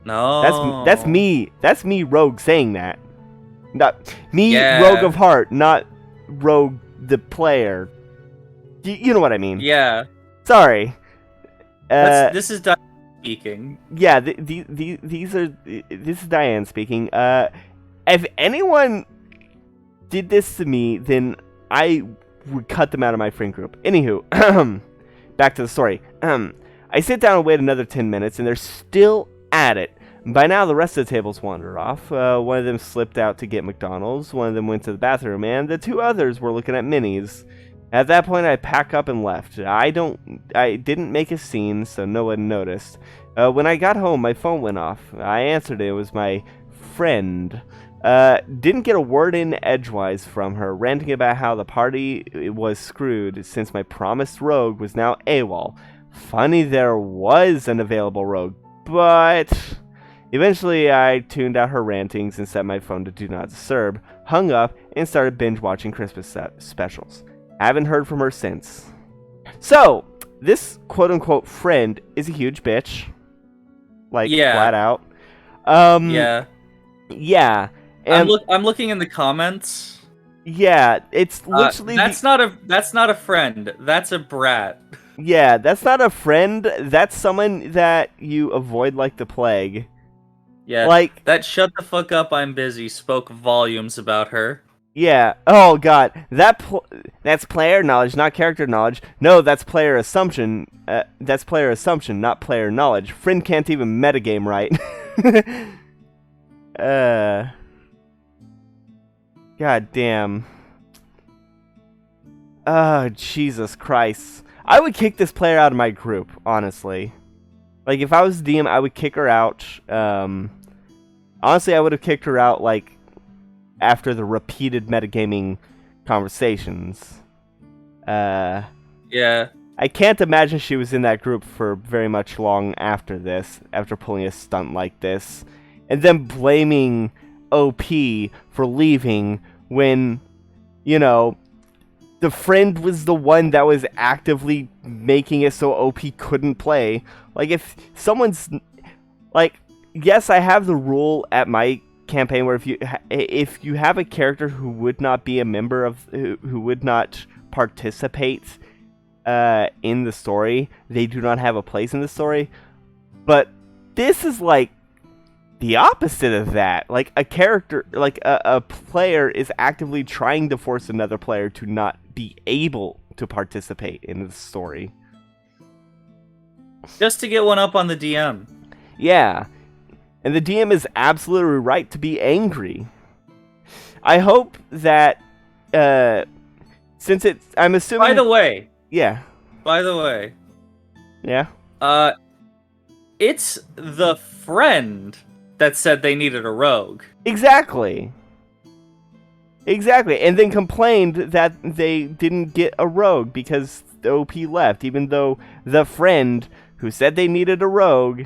No. That's me. That's me, Rogue, saying that. Not me, Yeah. Rogue of Heart, not Rogue the player. You know what I mean? Yeah. Sorry. This is Diane speaking. Yeah. This is Diane speaking. If anyone did this to me, then I would cut them out of my friend group. Anywho, back to the story. I sit down and wait another 10 minutes, and they're still at it. By now, the rest of the tables wandered off. One of them slipped out to get McDonald's, one of them went to the bathroom, and the two others were looking at minis. At that point, I pack up and left. I didn't make a scene, so no one noticed. When I got home, my phone went off. I answered it. It was my friend. Didn't get a word in edgewise from her, ranting about how the party was screwed since my promised rogue was now AWOL. Funny there was an available rogue, but eventually I tuned out her rantings and set my phone to Do Not Disturb, hung up, and started binge watching Christmas specials. I haven't heard from her since. So, this quote-unquote friend is a huge bitch. Like, flat out. Yeah. Yeah. And I'm looking in the comments. Yeah, it's literally that's not a friend. That's a brat. Yeah, that's not a friend. That's someone that you avoid like the plague. Yeah, like that "shut the fuck up, I'm busy" spoke volumes about her. Yeah. Oh god, that's player knowledge, not character knowledge. No, that's player assumption. That's player assumption, not player knowledge. Friend can't even metagame right. God damn. Oh, Jesus Christ. I would kick this player out of my group, honestly. Like, if I was DM, I would kick her out. Honestly, I would have kicked her out, like, after the repeated metagaming conversations. Yeah. I can't imagine she was in that group for very much long after this, after pulling a stunt like this. And then blaming OP for leaving when, you know, the friend was the one that was actively making it so OP couldn't play. Like, if someone's... Like, yes, I have the rule at my campaign where if you have a character who would not be a member of... who would not participate in the story, they do not have a place in the story. But this is, like, the opposite of that. Like, a character... Like, a player is actively trying to force another player to not be able to participate in the story. Just to get one up on the DM. Yeah. And the DM is absolutely right to be angry. I hope that, since it's... I'm assuming... By the way. Yeah. Yeah? It's the friend that said they needed a rogue. Exactly. And then complained that they didn't get a rogue because the OP left, even though the friend who said they needed a rogue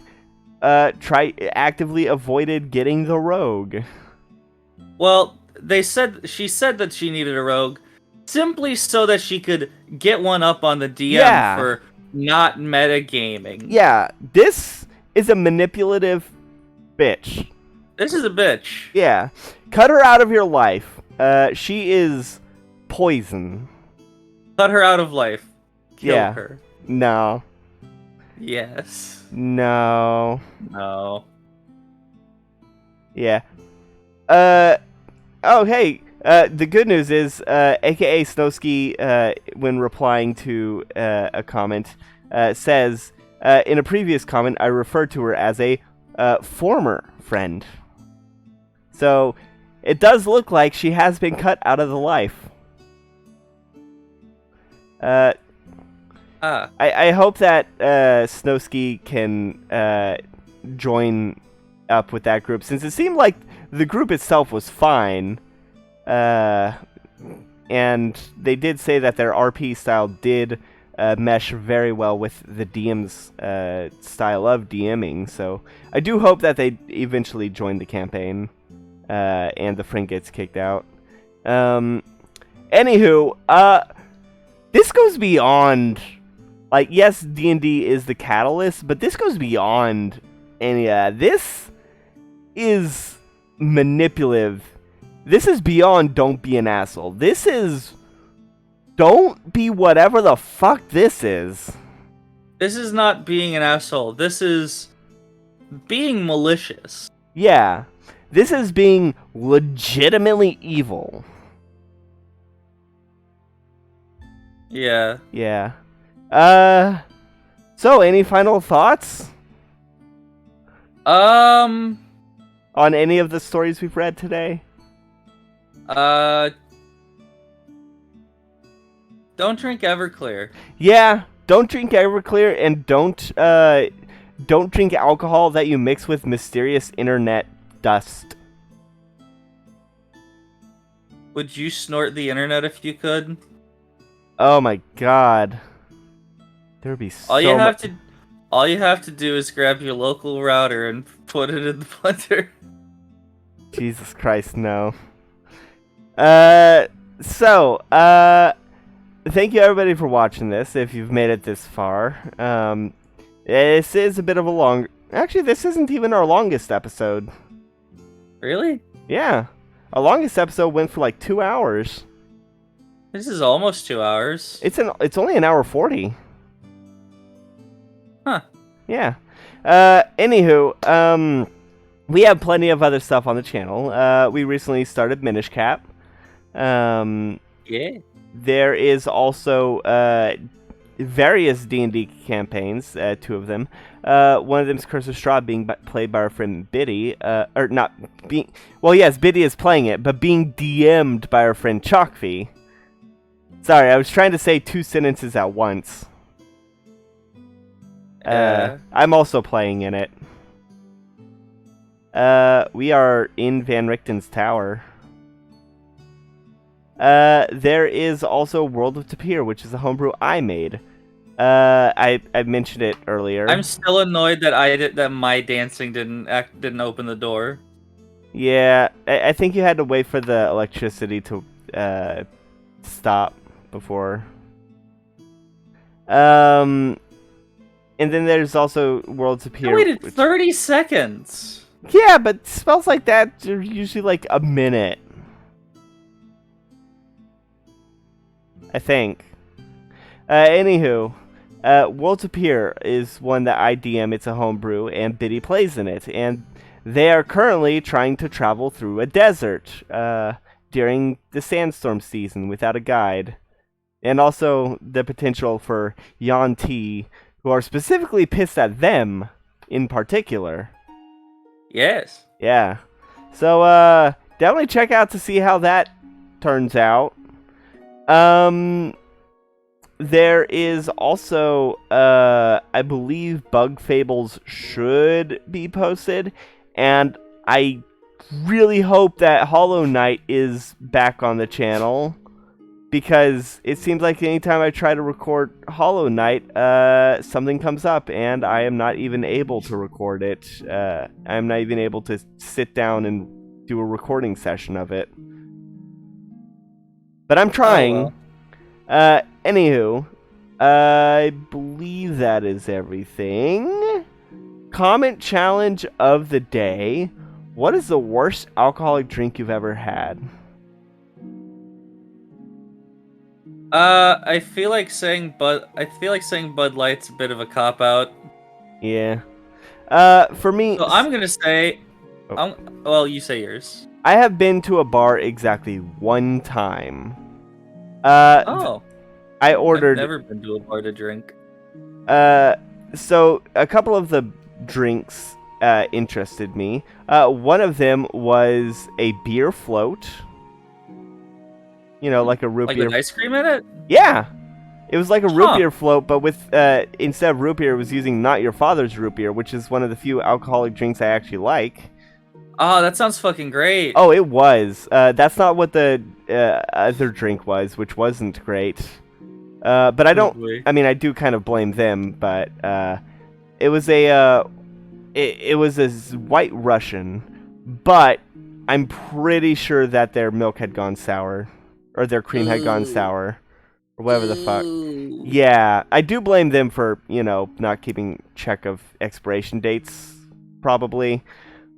actively avoided getting the rogue. Well, she said that she needed a rogue simply so that she could get one up on the DM for not metagaming. Yeah, this is a manipulative bitch. This is a bitch. Yeah. Cut her out of your life. She is poison. Cut her out of life. Kill Yeah. her. No. Yes. No. No. Yeah. Oh, hey. The good news is, aka Snowski, when replying to a comment, says, in a previous comment, I referred to her as a former friend. So, it does look like she has been cut out of the life. I hope that Snowski can join up with that group, since it seemed like the group itself was fine. And they did say that their RP style did mesh very well with the DM's style of DMing, so I do hope that they eventually join the campaign and the friend gets kicked out. Anywho, this goes beyond, like, yes, D&D is the catalyst, but this goes beyond any this is manipulative. This is beyond don't be an asshole. This is don't be whatever the fuck this is. This is not being an asshole. This is being malicious. Yeah. This is being legitimately evil. Yeah. Yeah. So any final thoughts on any of the stories we've read today? Don't drink Everclear. Yeah, don't drink Everclear, and don't drink alcohol that you mix with mysterious internet dust. Would you snort the internet if you could? Oh my god. There would be so All you have to do is grab your local router and put it in the blender. Jesus Christ, no. Thank you everybody for watching this, if you've made it this far. This is a bit of a long... Actually, this isn't even our longest episode. Really? Yeah. Our longest episode went for like 2 hours. This is almost 2 hours. It's only an hour 40. Huh. Yeah. Anywho, we have plenty of other stuff on the channel. We recently started Minish Cap. Yeah. There is also various D&D campaigns, 2 of them. One of them is Curse of Strahd, being played by our friend Biddy. Or not being... Well, yes, Biddy is playing it, but being DM'd by our friend Chalkfy. Sorry, I was trying to say 2 sentences at once. I'm also playing in it. We are in Van Richten's tower. There is also World of Tapir, which is a homebrew I made. I mentioned it earlier. I'm still annoyed that my dancing didn't open the door. Yeah, I think you had to wait for the electricity to stop before. And then there's also World of Tapir. I waited 30 seconds. Yeah, but spells like that are usually like a minute. I think. Anywho, World Appear is one that I DM. It's a homebrew, and Biddy plays in it. And they are currently trying to travel through a desert during the sandstorm season without a guide. And also the potential for Yan T, who are specifically pissed at them in particular. Yes. Yeah. So, definitely check out to see how that turns out. There is also, I believe Bug Fables should be posted, and I really hope that Hollow Knight is back on the channel, because it seems like anytime I try to record Hollow Knight, something comes up, and I am not even able to record it. I'm not even able to sit down and do a recording session of it. But I'm trying. Oh, well. Anywho, I believe that is everything. comment challenge of the day. What is the worst alcoholic drink you've ever had? I feel like saying Bud Light's a bit of a cop out. Yeah. For me, So I'm gonna say, Oh. well, you say yours. I have been to a bar exactly one time. Oh, I I've ordered. never been to a bar to drink. So a couple of the drinks interested me. One of them was a beer float. You know, like a root Like beer. with ice cream in it? Yeah, it was like a root Huh. beer float, but with instead of root beer, it was using Not Your Father's root beer, which is one of the few alcoholic drinks I actually like. Oh, that sounds fucking great. Oh, it was. That's not what the other drink was, which wasn't great. But I don't. Probably. I mean, I do kind of blame them, but it was a it was a White Russian, but I'm pretty sure that their milk had gone sour, or their cream had gone sour, or whatever the fuck. Ooh. Yeah, I do blame them for, you know, not keeping check of expiration dates, probably.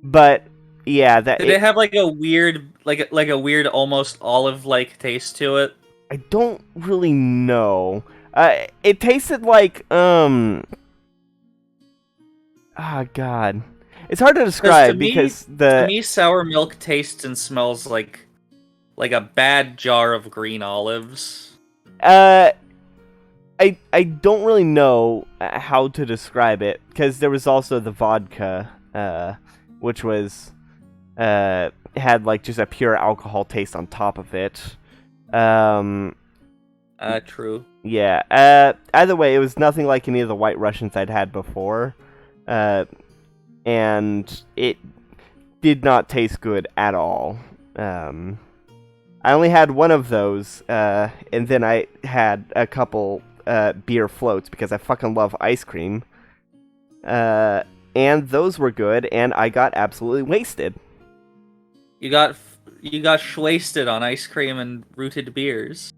But yeah, that Did it have like a weird, like a weird almost olive-like taste to it? I don't really know. It tasted like God, it's hard to describe because To me, sour milk tastes and smells like a bad jar of green olives. I don't really know how to describe it because there was also the vodka, which was had like just a pure alcohol taste on top of it. True. Yeah. Either way, it was nothing like any of the White Russians I'd had before, and it did not taste good at all. I only had one of those, and then I had a couple beer floats because I fucking love ice cream. And those were good, and I got absolutely wasted. You got wasted on ice cream and rooted beers.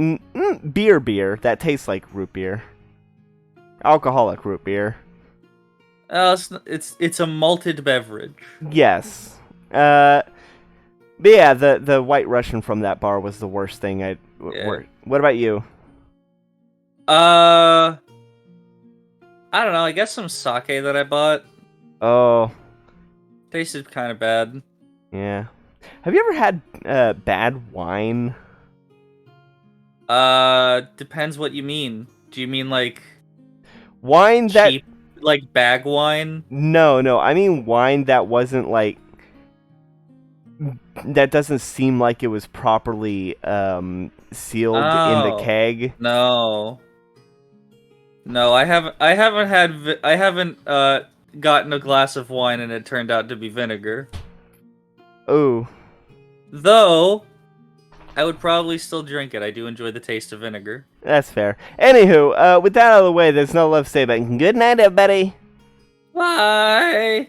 Beer that tastes like root beer. Alcoholic root beer. It's a malted beverage. Yes. But yeah, the White Russian from that bar was the worst thing I. Yeah. What about you? I don't know. I guess some sake that I bought Oh, tasted kind of bad. yeah. Have you ever had bad wine? Depends what you mean. Do you mean like Wine that cheap, like bag wine? No. I mean wine that wasn't like that doesn't seem like it was properly sealed in the keg. No, I haven't gotten a glass of wine and it turned out to be vinegar. Ooh. Though, I would probably still drink it. I do enjoy the taste of vinegar. That's fair. Anywho, with that out of the way, there's no left to say, but good night, everybody. Bye!